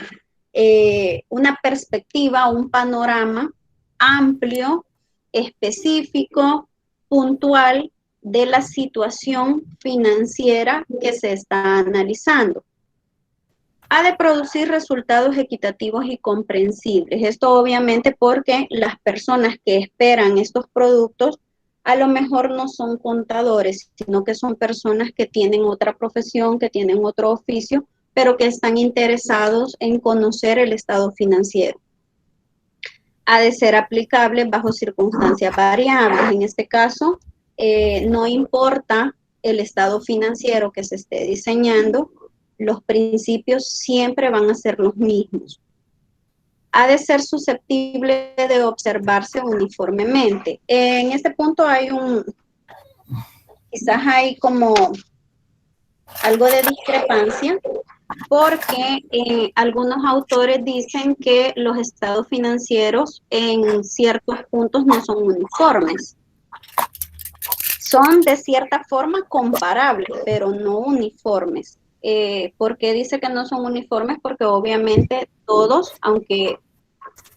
perspectiva, un panorama amplio, específico, puntual de la situación financiera que se está analizando. Ha de producir resultados equitativos y comprensibles. Esto obviamente porque las personas que esperan estos productos a lo mejor no son contadores, sino que son personas que tienen otra profesión, que tienen otro oficio, pero que están interesados en conocer el estado financiero. Ha de ser aplicable bajo circunstancias variables. En este caso, no importa el estado financiero que se esté diseñando, los principios siempre van a ser los mismos. Ha de ser susceptible de observarse uniformemente. En este punto quizás hay como algo de discrepancia, porque algunos autores dicen que los estados financieros en ciertos puntos no son uniformes. Son de cierta forma comparables, pero no uniformes. ¿Por qué dice que no son uniformes? Porque obviamente todos, aunque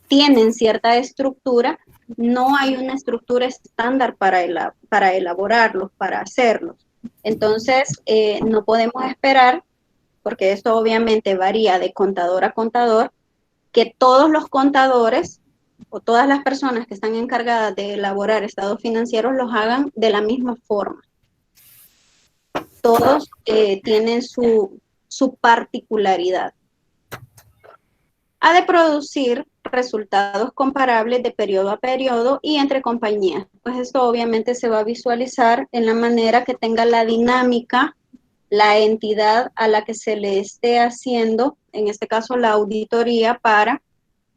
tienen cierta estructura, no hay una estructura estándar para elaborarlos, para hacerlos. Entonces, no podemos esperar, porque esto obviamente varía de contador a contador, que todos los contadores o todas las personas que están encargadas de elaborar estados financieros los hagan de la misma forma. Todos tienen su particularidad. Ha de producir resultados comparables de periodo a periodo y entre compañías. Pues esto obviamente se va a visualizar en la manera que tenga la dinámica, la entidad a la que se le esté haciendo, en este caso la auditoría, para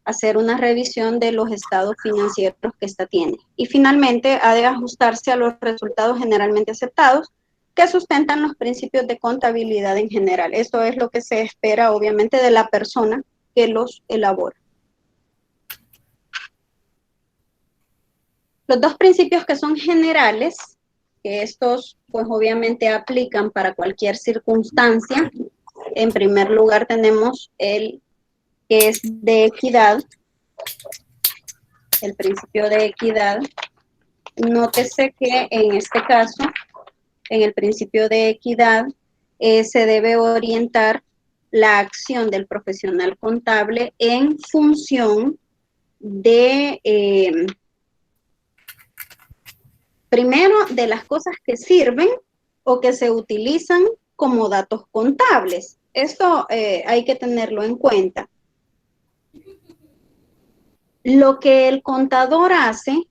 hacer una revisión de los estados financieros que ésta tiene. Y finalmente ha de ajustarse a los resultados generalmente aceptados que sustentan los principios de contabilidad en general. Esto es lo que se espera obviamente de la persona que los elabora. Los dos principios que son generales, que estos pues obviamente aplican para cualquier circunstancia. En primer lugar tenemos el que es de equidad, el principio de equidad. Nótese que en este caso, en el principio de equidad, se debe orientar la acción del profesional contable en función de, primero, de las cosas que sirven o que se utilizan como datos contables. Esto hay que tenerlo en cuenta. Lo que el contador hace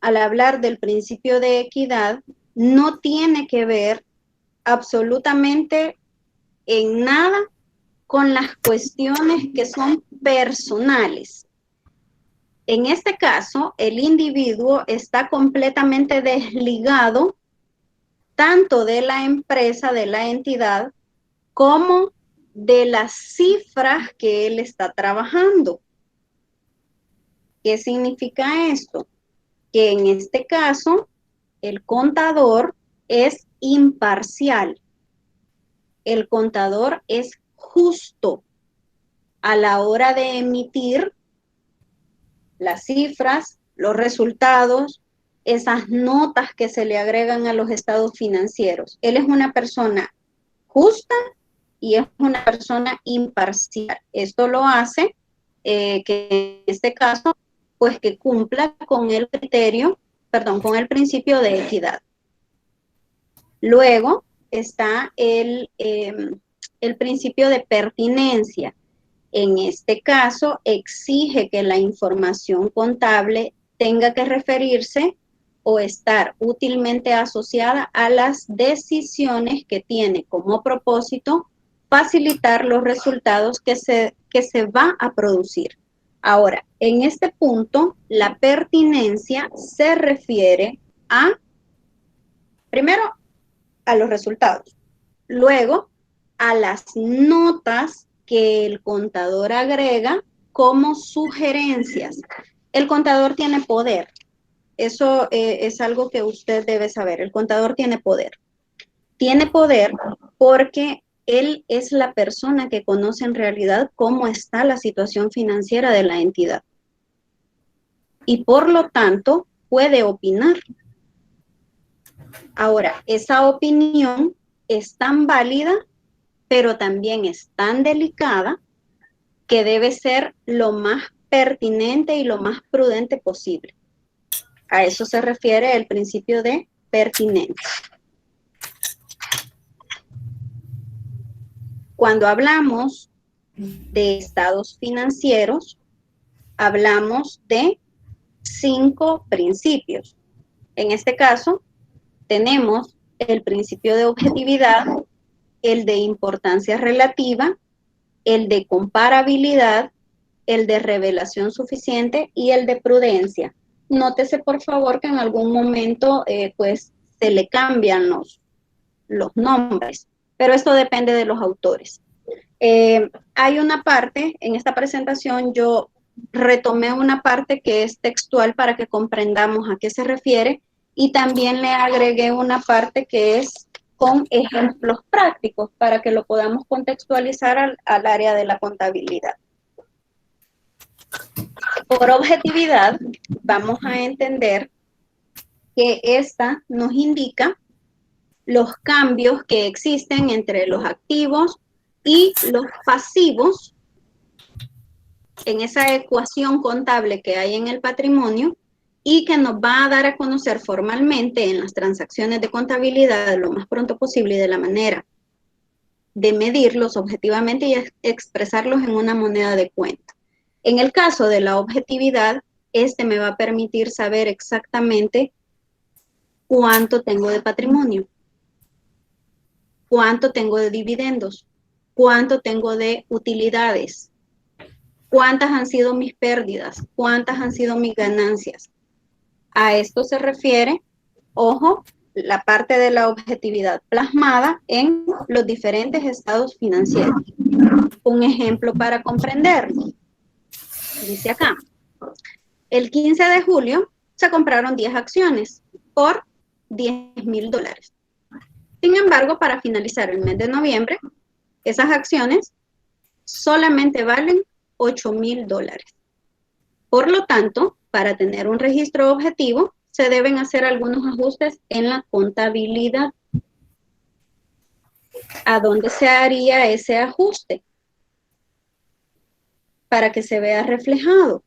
al hablar del principio de equidad no tiene que ver absolutamente en nada con las cuestiones que son personales. En este caso, el individuo está completamente desligado tanto de la empresa, de la entidad, como de las cifras que él está trabajando. ¿Qué significa esto? Que en este caso, el contador es imparcial. El contador es justo a la hora de emitir las cifras, los resultados, esas notas que se le agregan a los estados financieros. Él es una persona justa y es una persona imparcial. Esto lo hace que en este caso, pues que cumpla con el criterio, perdón, con el principio de equidad. Luego está el principio de pertinencia. En este caso, exige que la información contable tenga que referirse o estar útilmente asociada a las decisiones que tiene como propósito facilitar los resultados que se va a producir. Ahora, en este punto, la pertinencia se refiere a, primero, a los resultados, luego a las notas que el contador agrega como sugerencias. El contador tiene poder. Eso es algo que usted debe saber. El contador tiene poder. Tiene poder porque él es la persona que conoce en realidad cómo está la situación financiera de la entidad. Y por lo tanto, puede opinar. Ahora, esa opinión es tan válida, pero también es tan delicada que debe ser lo más pertinente y lo más prudente posible. A eso se refiere el principio de pertinencia. Cuando hablamos de estados financieros, hablamos de 5 principios. En este caso, tenemos el principio de objetividad, el de importancia relativa, el de comparabilidad, el de revelación suficiente y el de prudencia. Nótese, por favor, que en algún momento pues se le cambian los nombres, pero esto depende de los autores. Hay una parte, en esta presentación yo retomé una parte que es textual para que comprendamos a qué se refiere y también le agregué una parte que es con ejemplos prácticos para que lo podamos contextualizar al área de la contabilidad. Por objetividad, vamos a entender que esta nos indica los cambios que existen entre los activos y los pasivos en esa ecuación contable que hay en el patrimonio y que nos va a dar a conocer formalmente en las transacciones de contabilidad lo más pronto posible y de la manera de medirlos objetivamente y expresarlos en una moneda de cuenta. En el caso de la objetividad, este me va a permitir saber exactamente cuánto tengo de patrimonio, cuánto tengo de dividendos, cuánto tengo de utilidades, cuántas han sido mis pérdidas, cuántas han sido mis ganancias. A esto se refiere, ojo, la parte de la objetividad plasmada en los diferentes estados financieros. Un ejemplo para comprenderlo. Dice acá, el 15 de julio se compraron 10 acciones por $10,000. Sin embargo, para finalizar el mes de noviembre, esas acciones solamente valen $8,000. Por lo tanto, para tener un registro objetivo, se deben hacer algunos ajustes en la contabilidad. ¿A dónde se haría ese ajuste? Para que se vea reflejado.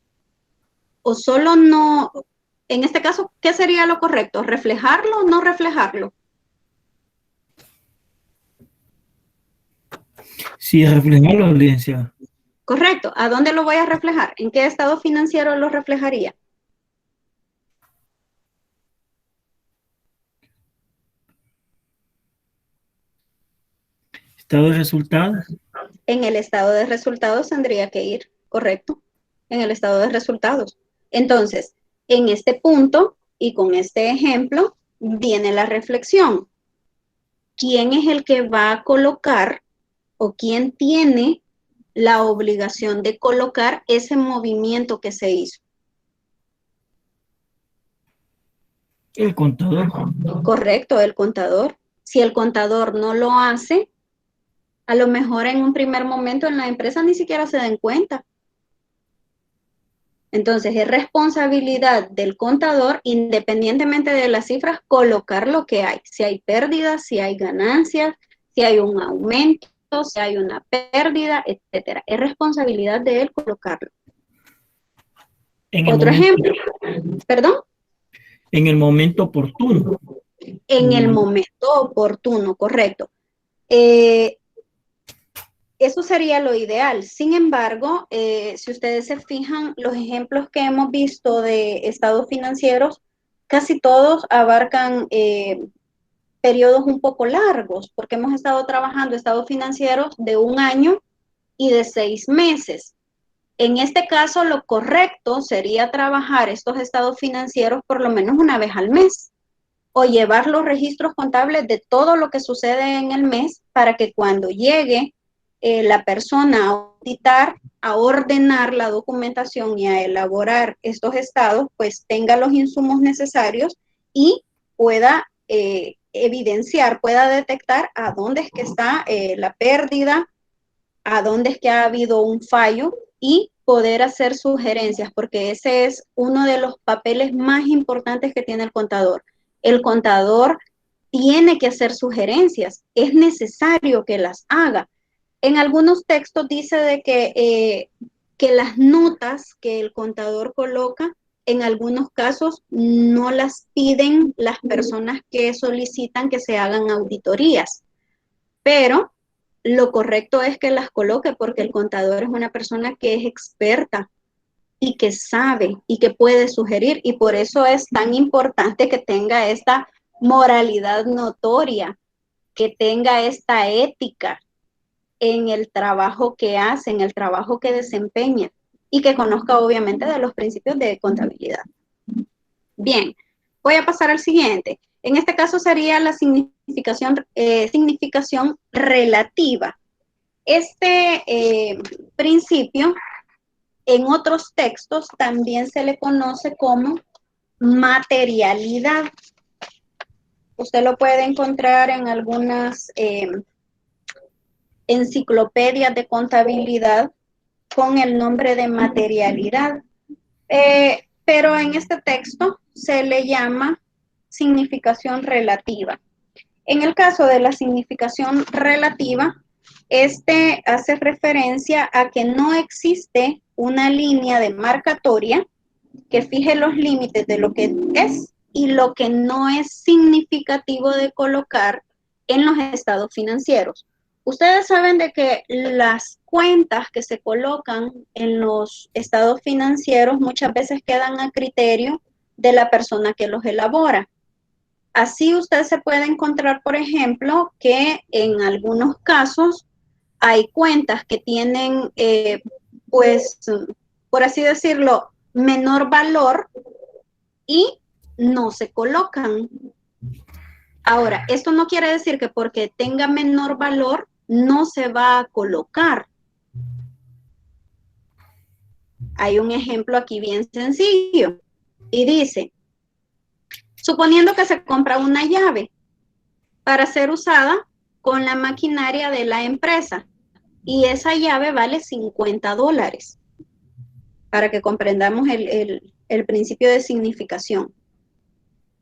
O solo no, en este caso, ¿qué sería lo correcto? ¿Reflejarlo o no reflejarlo? Sí, reflejarlo, licenciada. Correcto. ¿A dónde lo voy a reflejar? ¿En qué estado financiero lo reflejaría? ¿Estado de resultados? En el estado de resultados tendría que ir, correcto, en el estado de resultados. Entonces, en este punto y con este ejemplo, viene la reflexión. ¿Quién es el que va a colocar o quién tiene la obligación de colocar ese movimiento que se hizo? El contador. Correcto, el contador. Si el contador no lo hace, a lo mejor en un primer momento en la empresa ni siquiera se den cuenta. Entonces, es responsabilidad del contador, independientemente de las cifras, colocar lo que hay. Si hay pérdidas, si hay ganancias, si hay un aumento, si hay una pérdida, etcétera. Es responsabilidad de él colocarlo. Otro ejemplo. ¿Perdón? En el momento oportuno. En el momento oportuno, correcto. Eso sería lo ideal. Sin embargo, si ustedes se fijan, los ejemplos que hemos visto de estados financieros, casi todos abarcan periodos un poco largos, porque hemos estado trabajando estados financieros de 1 año y de 6 meses. En este caso, lo correcto sería trabajar estos estados financieros por lo menos una vez al mes, o llevar los registros contables de todo lo que sucede en el mes para que cuando llegue la persona a auditar, a ordenar la documentación y a elaborar estos estados, pues tenga los insumos necesarios y pueda evidenciar, pueda detectar a dónde es que está la pérdida, a dónde es que ha habido un fallo y poder hacer sugerencias, porque ese es uno de los papeles más importantes que tiene el contador. El contador tiene que hacer sugerencias, es necesario que las haga. En algunos textos dice de que las notas que el contador coloca, en algunos casos no las piden las personas que solicitan que se hagan auditorías, pero lo correcto es que las coloque porque el contador es una persona que es experta y que sabe y que puede sugerir, y por eso es tan importante que tenga esta moralidad notoria, que tenga esta ética en el trabajo que hace, en el trabajo que desempeña, y que conozca obviamente de los principios de contabilidad. Bien, voy a pasar al siguiente. En este caso sería la significación relativa. Este principio en otros textos también se le conoce como materialidad. Usted lo puede encontrar en algunas enciclopedias de contabilidad con el nombre de materialidad. Pero en este texto se le llama significación relativa. En el caso de la significación relativa, este hace referencia a que no existe una línea demarcatoria que fije los límites de lo que es y lo que no es significativo de colocar en los estados financieros. Ustedes saben de que las cuentas que se colocan en los estados financieros muchas veces quedan a criterio de la persona que los elabora. Así usted se puede encontrar, por ejemplo, que en algunos casos hay cuentas que tienen, pues, por así decirlo, menor valor y no se colocan. Ahora, esto no quiere decir que porque tenga menor valor no se va a colocar. Hay un ejemplo aquí bien sencillo y dice, suponiendo que se compra una llave para ser usada con la maquinaria de la empresa y esa llave vale $50, para que comprendamos el principio de significación.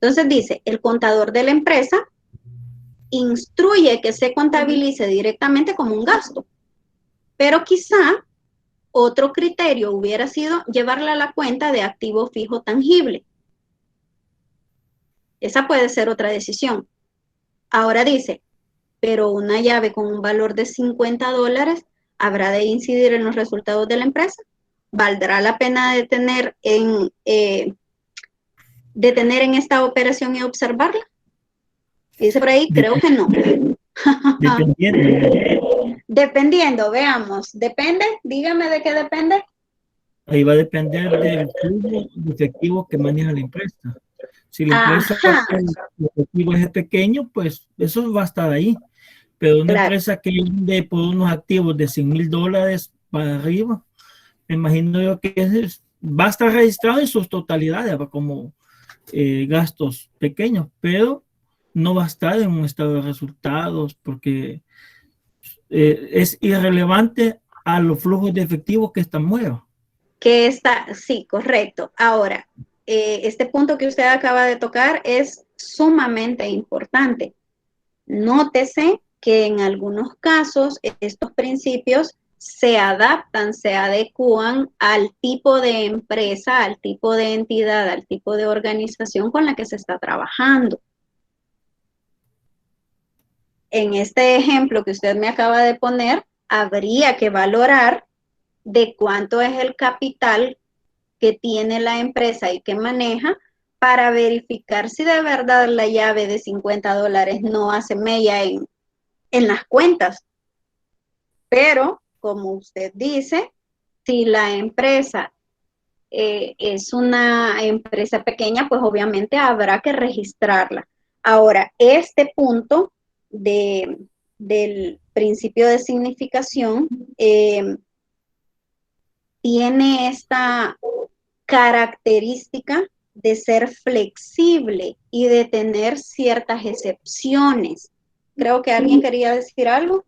Entonces dice, el contador de la empresa instruye que se contabilice directamente como un gasto, pero quizá otro criterio hubiera sido llevarla a la cuenta de activo fijo tangible. Esa puede ser otra decisión. Ahora dice, pero una llave con un valor de $50 habrá de incidir en los resultados de la empresa. ¿Valdrá la pena detener en esta operación y observarla? Dice por ahí, creo que no. Dependiendo, veamos. ¿Depende? Dígame de qué depende. Ahí va a depender del flujo de efectivo que maneja la empresa. Si la empresa el efectivo es pequeño, pues eso va a estar ahí. Pero una empresa que vende por unos activos de $100,000 para arriba, me imagino yo que va a estar registrado en sus totalidades como gastos pequeños, pero no va a estar en un estado de resultados porque es irrelevante a los flujos de efectivo que están nuevos. Sí, correcto. Ahora, este punto que usted acaba de tocar es sumamente importante. Nótese que en algunos casos estos principios se adaptan, se adecúan al tipo de empresa, al tipo de entidad, al tipo de organización con la que se está trabajando. En este ejemplo que usted me acaba de poner, habría que valorar de cuánto es el capital que tiene la empresa y que maneja para verificar si de verdad la llave de $50 no hace mella en las cuentas. Pero, como usted dice, si la empresa es una empresa pequeña, pues obviamente habrá que registrarla. Ahora, este punto del principio de significación tiene esta característica de ser flexible y de tener ciertas excepciones. Creo que alguien quería decir algo.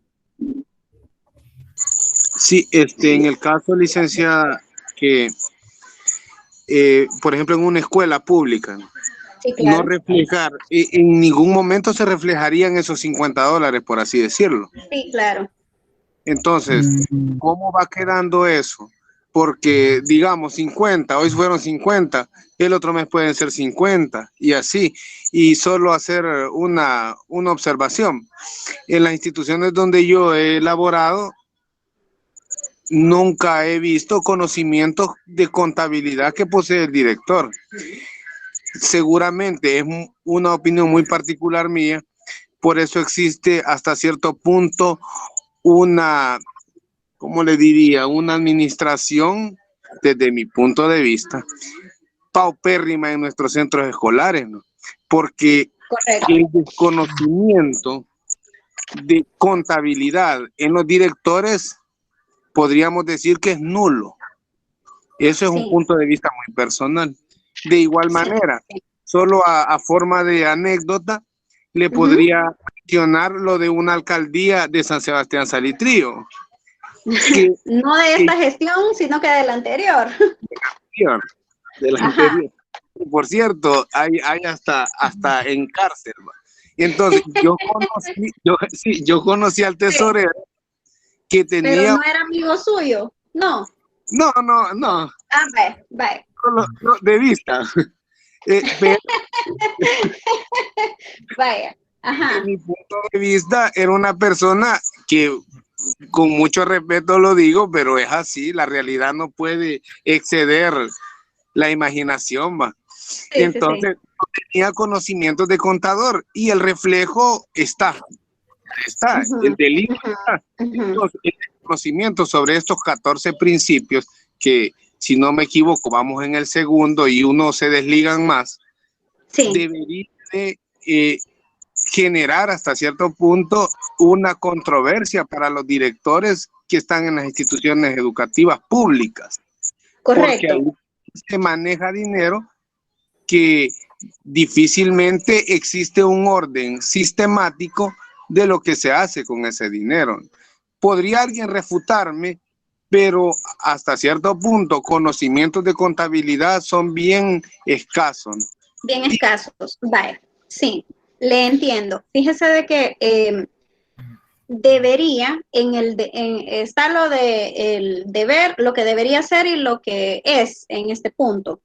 Sí, en el caso, licenciada, que por ejemplo en una escuela pública, sí, claro, no reflejar, en ningún momento se reflejarían esos $50, por así decirlo. Sí, claro. Entonces, ¿cómo va quedando eso? Porque, digamos, 50, hoy fueron 50, el otro mes pueden ser 50, y así. Y solo hacer una observación. En las instituciones donde yo he laborado, nunca he visto conocimientos de contabilidad que posee el director. Seguramente es una opinión muy particular mía, por eso existe hasta cierto punto ¿cómo le diría? Una administración, desde mi punto de vista, paupérrima en nuestros centros escolares, ¿no? Porque el desconocimiento de contabilidad en los directores podríamos decir que es nulo. Eso es un punto de vista muy personal. De igual manera, solo a forma de anécdota, le podría mencionar lo de una alcaldía de San Sebastián Salitrío. No de esta gestión, sino que de la anterior. De la anterior. Por cierto, hay hasta en cárcel. Entonces, yo conocí al tesorero que tenía... Pero no era amigo suyo, no. No, no, no. Ah, vaya. No, de vista. Pero, Vaya. Ajá. de mi punto de vista, era una persona que, con mucho respeto lo digo, pero es así, la realidad no puede exceder la imaginación, va. Sí, Entonces, no tenía conocimientos de contador y el reflejo está, el delito está. Entonces, el conocimiento sobre estos 14 principios, que si no me equivoco, vamos en el segundo y uno se desligan más, debería de generar hasta cierto punto una controversia para los directores que están en las instituciones educativas públicas. Correcto. Porque ahí se maneja dinero que difícilmente existe un orden sistemático de lo que se hace con ese dinero. Podría alguien refutarme, pero hasta cierto punto conocimientos de contabilidad son bien escasos. Bien escasos, vaya, sí, le entiendo. Fíjese de que debería, está lo de el deber, lo que debería ser y lo que es en este punto.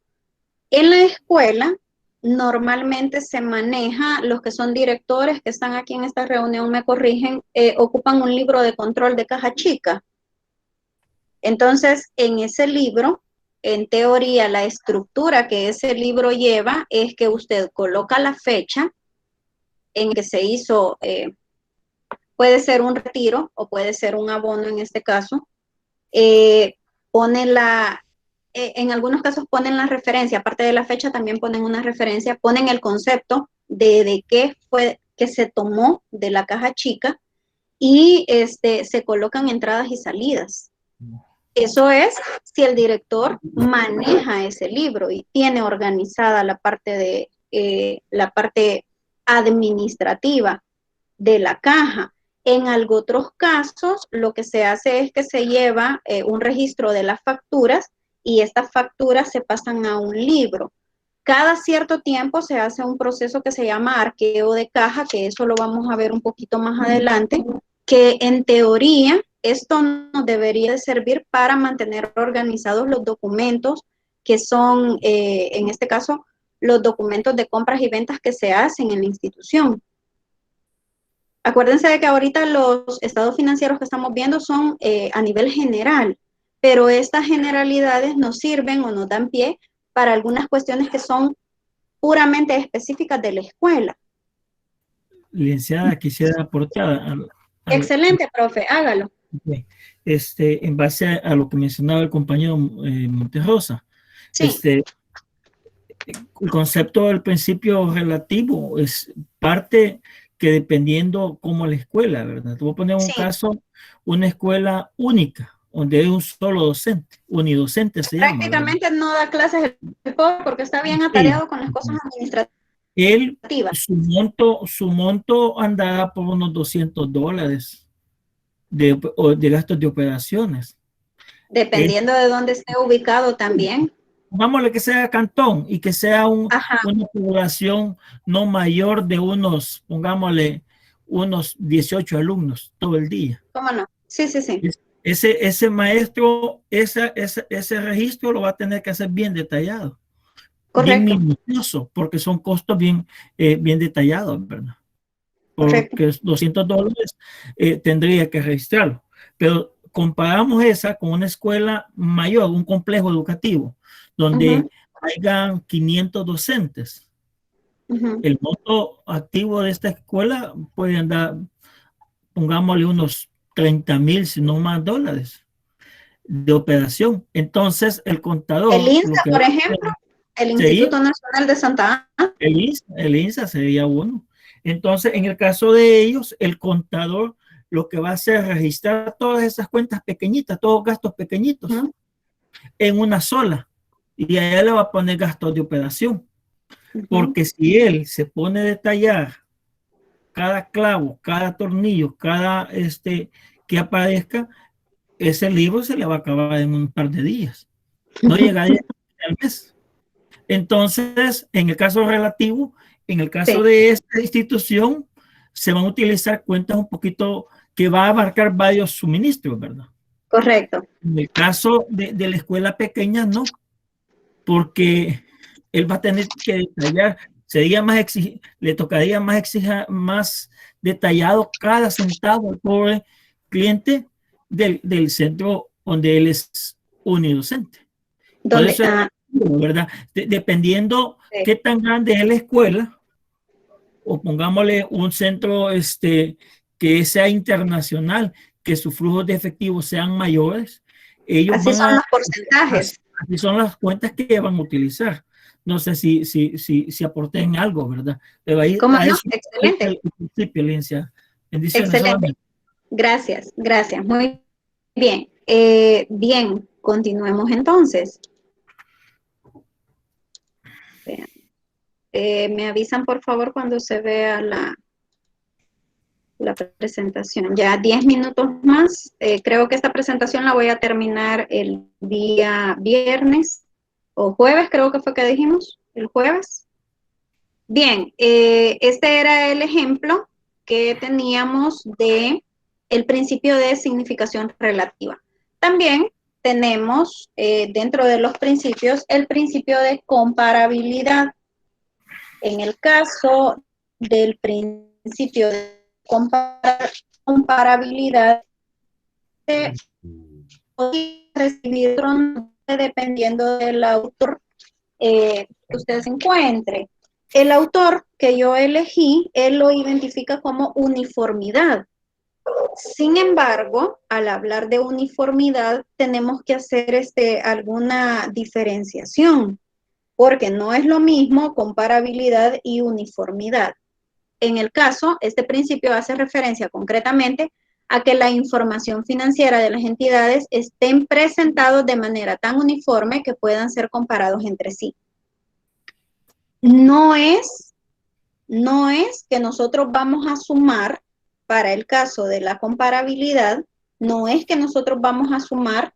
En la escuela normalmente se maneja, los que son directores que están aquí en esta reunión me corrigen, ocupan un libro de control de caja chica. Entonces, en ese libro, en teoría, la estructura que ese libro lleva es que usted coloca la fecha en que se hizo, puede ser un retiro o puede ser un abono en este caso, pone en algunos casos ponen la referencia, aparte de la fecha también ponen una referencia, ponen el concepto de qué fue que se tomó de la caja chica y se colocan entradas y salidas. Eso es si el director maneja ese libro y tiene organizada la parte administrativa de la caja. En otros casos, lo que se hace es que se lleva un registro de las facturas y estas facturas se pasan a un libro. Cada cierto tiempo se hace un proceso que se llama arqueo de caja, que eso lo vamos a ver un poquito más adelante, que en teoría esto nos debería de servir para mantener organizados los documentos que son, en este caso, los documentos de compras y ventas que se hacen en la institución. Acuérdense de que ahorita los estados financieros que estamos viendo son a nivel general, pero estas generalidades nos sirven o nos dan pie para algunas cuestiones que son puramente específicas de la escuela. Licenciada, quisiera aportar. Excelente, profe, hágalo. En base a lo que mencionaba el compañero Monterrosa, sí. El concepto del principio relativo es parte que dependiendo como la escuela, ¿verdad? Te voy a poner un caso, una escuela única, donde hay un solo docente, unidocente se llama. Prácticamente no da clases porque está bien atareado con las cosas administrativas. Su monto andaba por unos $200 de gastos de operaciones. Dependiendo de dónde esté ubicado también. Pongámosle que sea cantón y que sea una población no mayor de pongámosle, unos 18 alumnos todo el día. ¿Cómo no? Sí, sí, sí. Ese maestro, ese registro lo va a tener que hacer bien detallado. Correcto. Bien minucioso, porque son costos bien detallados, ¿verdad? Porque $200 tendría que registrarlo. Pero comparamos esa con una escuela mayor, un complejo educativo, donde hayan 500 docentes. El monto activo de esta escuela puede andar, pongámosle unos 30,000, si no más, dólares de operación. Entonces, el contador... El INSA, por ejemplo, el Instituto Nacional de Santa Ana. El INSA sería uno. Entonces, en el caso de ellos, el contador lo que va a hacer es registrar todas esas cuentas pequeñitas, todos gastos pequeñitos, en una sola. Y allá le va a poner gastos de operación. Porque si él se pone a detallar cada clavo, cada tornillo, cada que aparezca, ese libro se le va a acabar en un par de días. No llegaría al mes. Entonces, en el caso relativo, en el caso de esta institución, se van a utilizar cuentas un poquito que va a abarcar varios suministros, ¿verdad? Correcto. En el caso de la escuela pequeña, no, porque él va a tener que detallar, le tocaría más exigir, más detallado cada centavo al pobre cliente del centro donde él es unidocente. Por eso, ¿verdad? Dependiendo qué tan grande es la escuela, o pongámosle un centro que sea internacional, que sus flujos de efectivo sean mayores, ellos así son los porcentajes. Así son las cuentas que van a utilizar. No sé si aporten algo, ¿verdad? Pero ahí, ¿Cómo no? eso, Excelente. el principio, Licencia. Excelente. Gracias, gracias. Muy bien. Bien, continuemos entonces. Me avisan, por favor, cuando se vea la presentación. Ya 10 minutos más. Creo que esta presentación la voy a terminar el día viernes o jueves, creo que fue que dijimos, el jueves. Bien, este era el ejemplo que teníamos de el principio de significación relativa. También tenemos dentro de los principios el principio de comparabilidad. En el caso del principio de comparabilidad, se puede recibir dependiendo del autor que usted se encuentre. El autor que yo elegí, él lo identifica como uniformidad. Sin embargo, al hablar de uniformidad, tenemos que hacer alguna diferenciación, porque no es lo mismo comparabilidad y uniformidad. En el caso, este principio hace referencia concretamente a que la información financiera de las entidades estén presentados de manera tan uniforme que puedan ser comparados entre sí. No es que nosotros vamos a sumar, para el caso de la comparabilidad, no es que nosotros vamos a sumar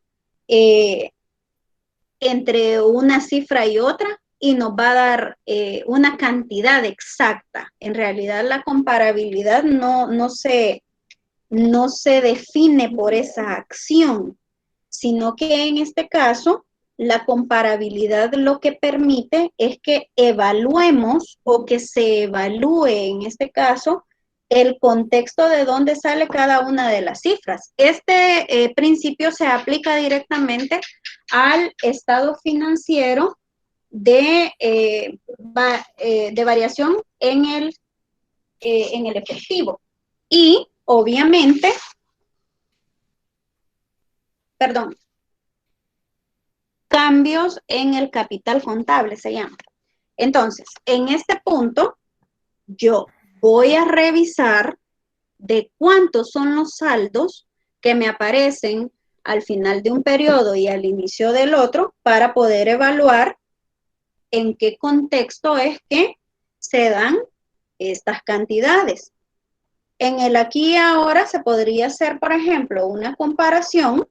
entre una cifra y otra y nos va a dar una cantidad exacta. En realidad la comparabilidad no se define por esa acción, sino que en este caso la comparabilidad lo que permite es que evaluemos o que se evalúe en este caso el contexto de dónde sale cada una de las cifras. Este principio se aplica directamente al estado financiero de variación en el efectivo. Y obviamente, cambios en el capital contable se llama. Entonces, en este punto, yo voy a revisar de cuántos son los saldos que me aparecen al final de un periodo y al inicio del otro para poder evaluar en qué contexto es que se dan estas cantidades. En el aquí y ahora se podría hacer, por ejemplo, una comparación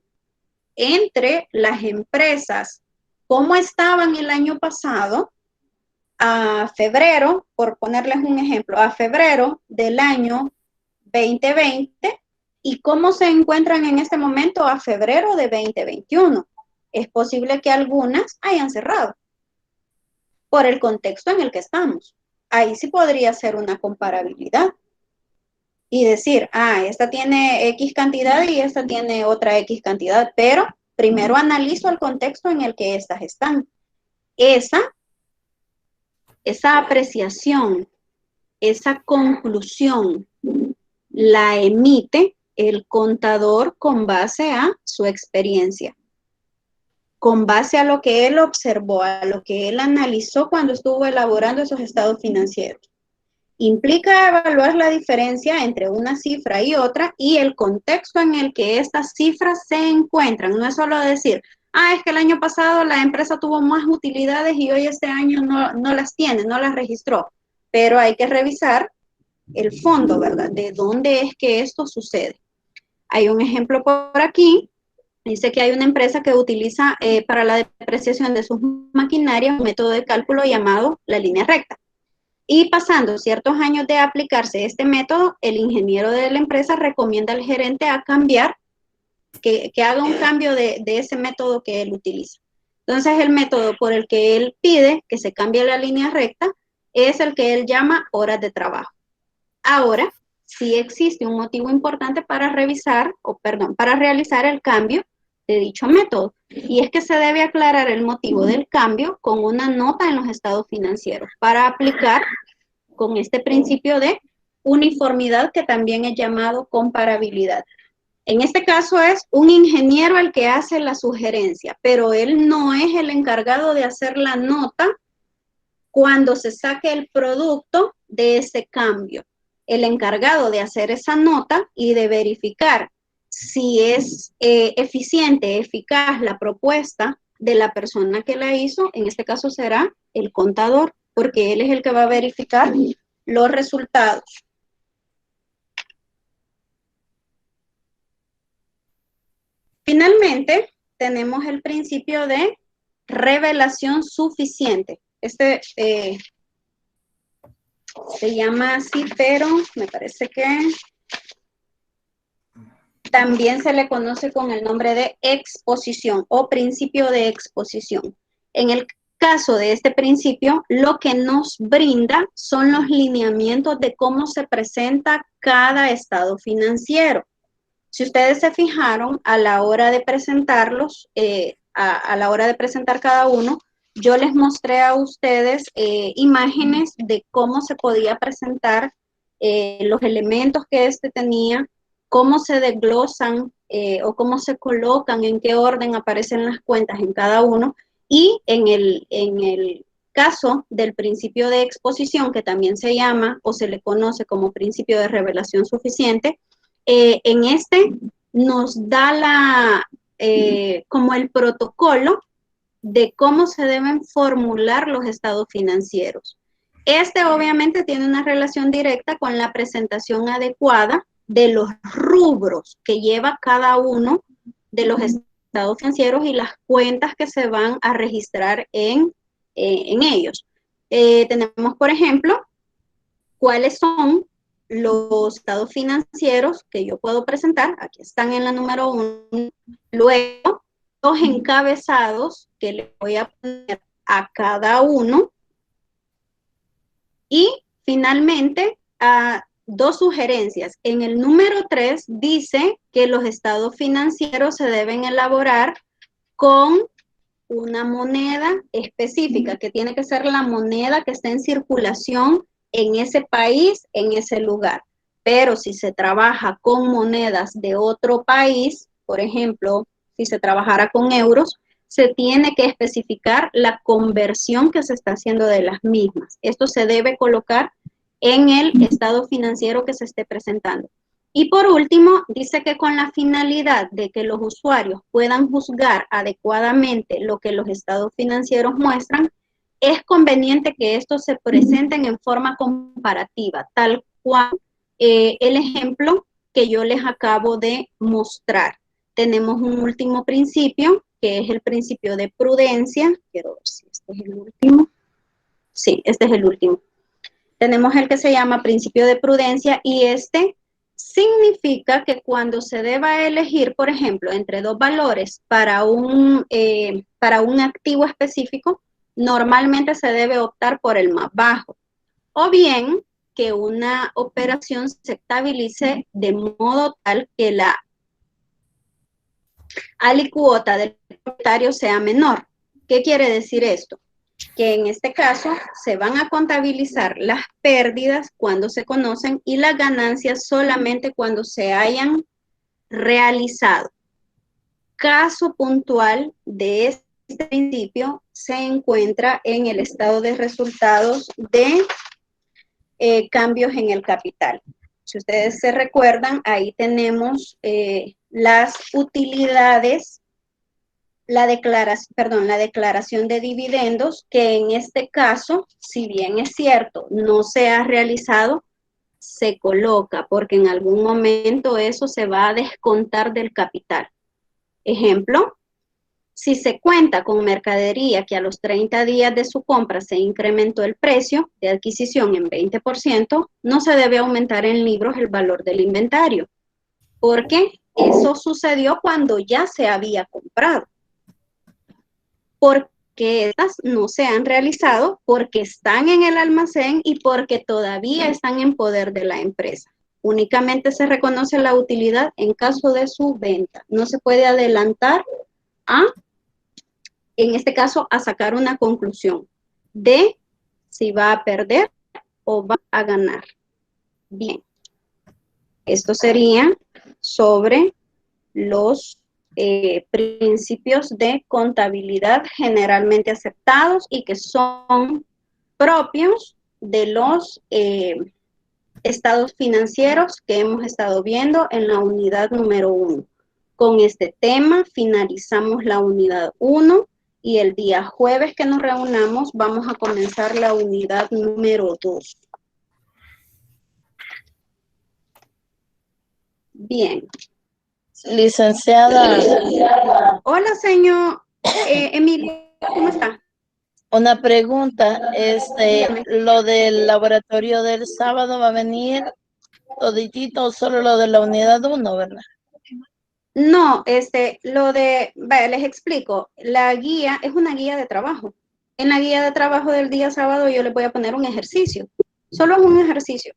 entre las empresas, cómo estaban el año pasado, a febrero, por ponerles un ejemplo, a febrero del año 2020 y cómo se encuentran en este momento a febrero de 2021. Es posible que algunas hayan cerrado por el contexto en el que estamos. Ahí sí podría ser una comparabilidad y decir, esta tiene X cantidad y esta tiene otra X cantidad, pero primero analizo el contexto en el que estas están. Esa apreciación, esa conclusión, la emite el contador con base a su experiencia, con base a lo que él observó, a lo que él analizó cuando estuvo elaborando esos estados financieros. Implica evaluar la diferencia entre una cifra y otra y el contexto en el que estas cifras se encuentran. No es solo decir, es que el año pasado la empresa tuvo más utilidades y hoy este año no las tiene, no las registró. Pero hay que revisar el fondo, ¿verdad? De dónde es que esto sucede. Hay un ejemplo por aquí. Dice que hay una empresa que utiliza para la depreciación de sus maquinarias un método de cálculo llamado la línea recta. Y pasando ciertos años de aplicarse este método, el ingeniero de la empresa recomienda al gerente a cambiar que haga un cambio de ese método que él utiliza. Entonces, el método por el que él pide que se cambie la línea recta es el que él llama horas de trabajo. Ahora, sí existe un motivo importante para revisar, para realizar el cambio de dicho método, y es que se debe aclarar el motivo del cambio con una nota en los estados financieros para aplicar con este principio de uniformidad que también es llamado comparabilidad. En este caso es un ingeniero el que hace la sugerencia, pero él no es el encargado de hacer la nota cuando se saque el producto de ese cambio. El encargado de hacer esa nota y de verificar si es eficiente, eficaz la propuesta de la persona que la hizo, en este caso será el contador, porque él es el que va a verificar los resultados. Finalmente, tenemos el principio de revelación suficiente. Este se llama así, pero me parece que también se le conoce con el nombre de exposición o principio de exposición. En el caso de este principio, lo que nos brinda son los lineamientos de cómo se presenta cada estado financiero. Si ustedes se fijaron, a la hora de presentarlos, a la hora de presentar cada uno, yo les mostré a ustedes imágenes de cómo se podía presentar los elementos que este tenía, cómo se desglosan o cómo se colocan, en qué orden aparecen las cuentas en cada uno. Y en el caso del principio de exposición, que también se llama o se le conoce como principio de revelación suficiente, en este nos da como el protocolo de cómo se deben formular los estados financieros. Este obviamente tiene una relación directa con la presentación adecuada de los rubros que lleva cada uno de los estados financieros y las cuentas que se van a registrar en ellos. Tenemos, por ejemplo, cuáles son los estados financieros que yo puedo presentar. Aquí están en la número 1. Luego, los encabezados que le voy a poner a cada uno. Y finalmente, dos sugerencias. En el número 3 dice que los estados financieros se deben elaborar con una moneda específica, que tiene que ser la moneda que está en circulación en ese país, en ese lugar. Pero si se trabaja con monedas de otro país, por ejemplo, si se trabajara con euros, se tiene que especificar la conversión que se está haciendo de las mismas. Esto se debe colocar en el estado financiero que se esté presentando. Y por último, dice que con la finalidad de que los usuarios puedan juzgar adecuadamente lo que los estados financieros muestran, es conveniente que estos se presenten en forma comparativa, tal cual el ejemplo que yo les acabo de mostrar. Tenemos un último principio, que es el principio de prudencia. Quiero ver si este es el último. Sí, este es el último. Tenemos el que se llama principio de prudencia y este significa que cuando se deba elegir, por ejemplo, entre dos valores para un activo específico, normalmente se debe optar por el más bajo. O bien que una operación se estabilice de modo tal que la alicuota del propietario sea menor. ¿Qué quiere decir esto? Que en este caso se van a contabilizar las pérdidas cuando se conocen y las ganancias solamente cuando se hayan realizado. Caso puntual de este principio se encuentra en el estado de resultados de cambios en el capital. Si ustedes se recuerdan, ahí tenemos las utilidades, la declaración de dividendos, que en este caso, si bien es cierto, no se ha realizado, se coloca, porque en algún momento eso se va a descontar del capital. Ejemplo, si se cuenta con mercadería que a los 30 días de su compra se incrementó el precio de adquisición en 20%, no se debe aumentar en libros el valor del inventario, porque eso sucedió cuando ya se había comprado. Porque estas no se han realizado, porque están en el almacén y porque todavía están en poder de la empresa. Únicamente se reconoce la utilidad en caso de su venta. No se puede adelantar en este caso, a sacar una conclusión de si va a perder o va a ganar. Bien. Esto sería sobre los principios de contabilidad generalmente aceptados y que son propios de los estados financieros que hemos estado viendo en la unidad número 1. Con este tema finalizamos la unidad 1 y el día jueves que nos reunamos vamos a comenzar la unidad número 2. Bien. Licenciada. Hola, señor Emilio, ¿cómo está? Una pregunta, lo del laboratorio del sábado va a venir toditito o solo lo de la unidad 1, ¿verdad? No, les explico, la guía es una guía de trabajo. En la guía de trabajo del día sábado yo les voy a poner un ejercicio, solo es un ejercicio.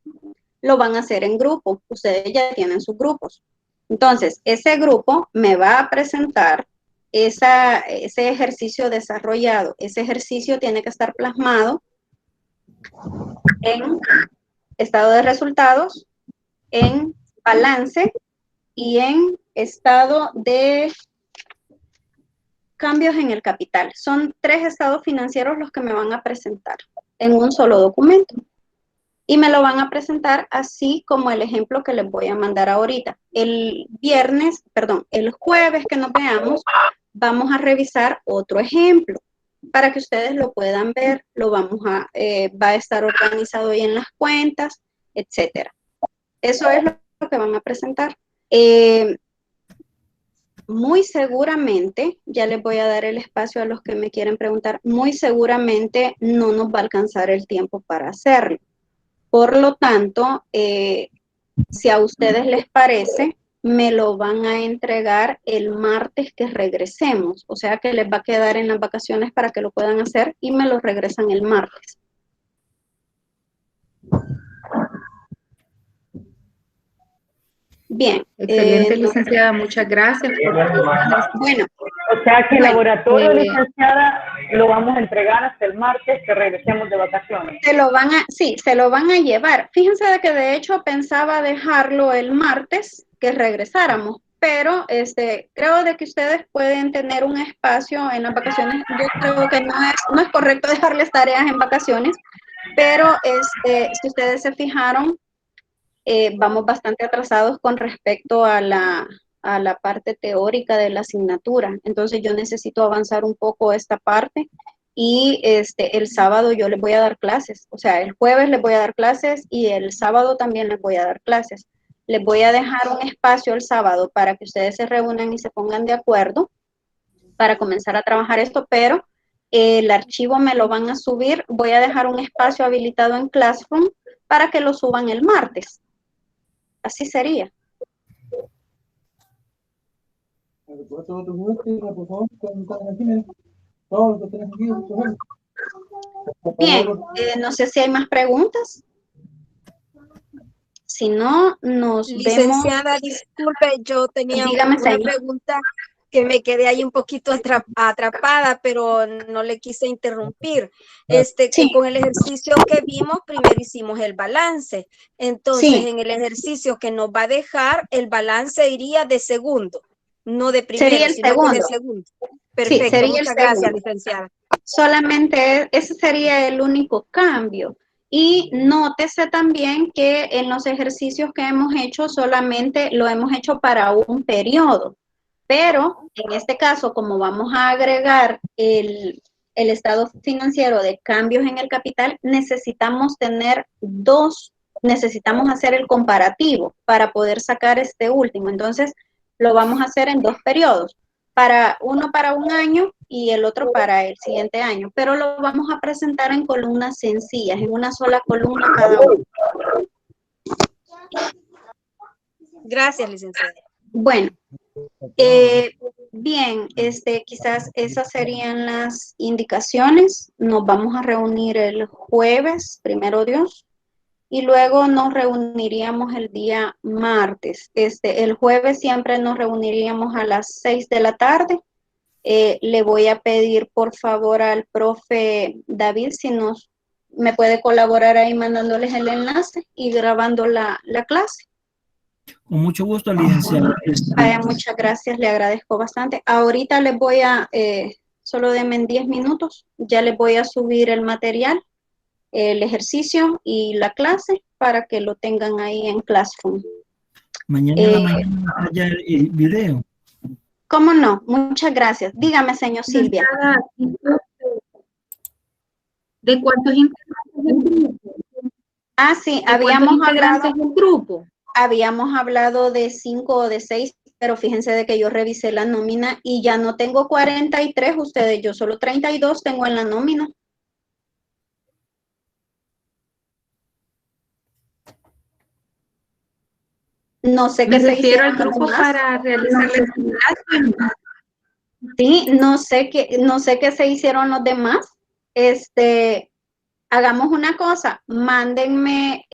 Lo van a hacer en grupo, ustedes ya tienen sus grupos. Entonces, ese grupo me va a presentar ese ejercicio desarrollado. Ese ejercicio tiene que estar plasmado en estado de resultados, en balance y en estado de cambios en el capital. Son 3 estados financieros los que me van a presentar en un solo documento. Y me lo van a presentar así como el ejemplo que les voy a mandar ahorita. El jueves que nos veamos, vamos a revisar otro ejemplo para que ustedes lo puedan ver. Va a estar organizado ahí en las cuentas, etcétera. Eso es lo que van a presentar. Muy seguramente, ya les voy a dar el espacio a los que me quieren preguntar, muy seguramente no nos va a alcanzar el tiempo para hacerlo. Por lo tanto, si a ustedes les parece, me lo van a entregar el martes que regresemos. O sea que les va a quedar en las vacaciones para que lo puedan hacer y me lo regresan el martes. Bien. Excelente, licenciada. Muchas gracias. Bueno. O sea que el laboratorio, licenciada, lo vamos a entregar hasta el martes que regresemos de vacaciones. Se lo van a llevar. Fíjense de que de hecho pensaba dejarlo el martes que regresáramos, pero creo de que ustedes pueden tener un espacio en las vacaciones. Yo creo que no es correcto dejarles tareas en vacaciones, pero si ustedes se fijaron, vamos bastante atrasados con respecto a la parte teórica de la asignatura. Entonces yo necesito avanzar un poco esta parte y el sábado yo les voy a dar clases. O sea, el jueves les voy a dar clases y el sábado también les voy a dar clases. Les voy a dejar un espacio el sábado para que ustedes se reúnan y se pongan de acuerdo para comenzar a trabajar esto, pero el archivo me lo van a subir. Voy a dejar un espacio habilitado en Classroom para que lo suban el martes. Así sería. Bien, no sé si hay más preguntas. Si no, nos Licenciada, vemos. disculpe, yo tenía Dígame, una pregunta que me quedé ahí un poquito atrapada, pero no le quise interrumpir. Sí. Con el ejercicio que vimos, primero hicimos el balance. Entonces, Sí. en el ejercicio que nos va a dejar, el balance iría de segundo, no de primero, Sería el sino segundo. que de segundo. Perfecto, Sí, sería muchas el gracias, segundo. licenciada. Solamente ese sería el único cambio. Y nótese también que en los ejercicios que hemos hecho solamente lo hemos hecho para un periodo. Pero en este caso, como vamos a agregar el estado financiero de cambios en el capital, necesitamos hacer el comparativo para poder sacar este último. Entonces, lo vamos a hacer en 2 periodos. Uno para un año y el otro para el siguiente año, pero lo vamos a presentar en columnas sencillas, en una sola columna cada uno. Gracias, licenciada. Bueno, bien, quizás esas serían las indicaciones. Nos vamos a reunir el jueves, primero Dios, y luego nos reuniríamos el día martes. El jueves siempre nos reuniríamos a las 6 de la tarde. Le voy a pedir por favor al profe David si me puede colaborar ahí mandándoles el enlace y grabando la clase. Con mucho gusto, licenciado. Muchas gracias, le agradezco bastante. Ahorita les voy a, solo denme en 10 minutos, ya les voy a subir el material, el ejercicio y la clase para que lo tengan ahí en Classroom. Mañana en la mañana haya el video. ¿Cómo no? Muchas gracias. Dígame, señor Silvia. ¿De cuántos integrantes? Ah, sí, habíamos hablado de 5 o de 6, pero fíjense de que yo revisé la nómina y ya no tengo 43 ustedes, yo solo 32 tengo en la nómina. No sé qué se hicieron al grupo para realizar la simulación. Sí, no sé qué se hicieron los demás. Hagamos una cosa, mándenme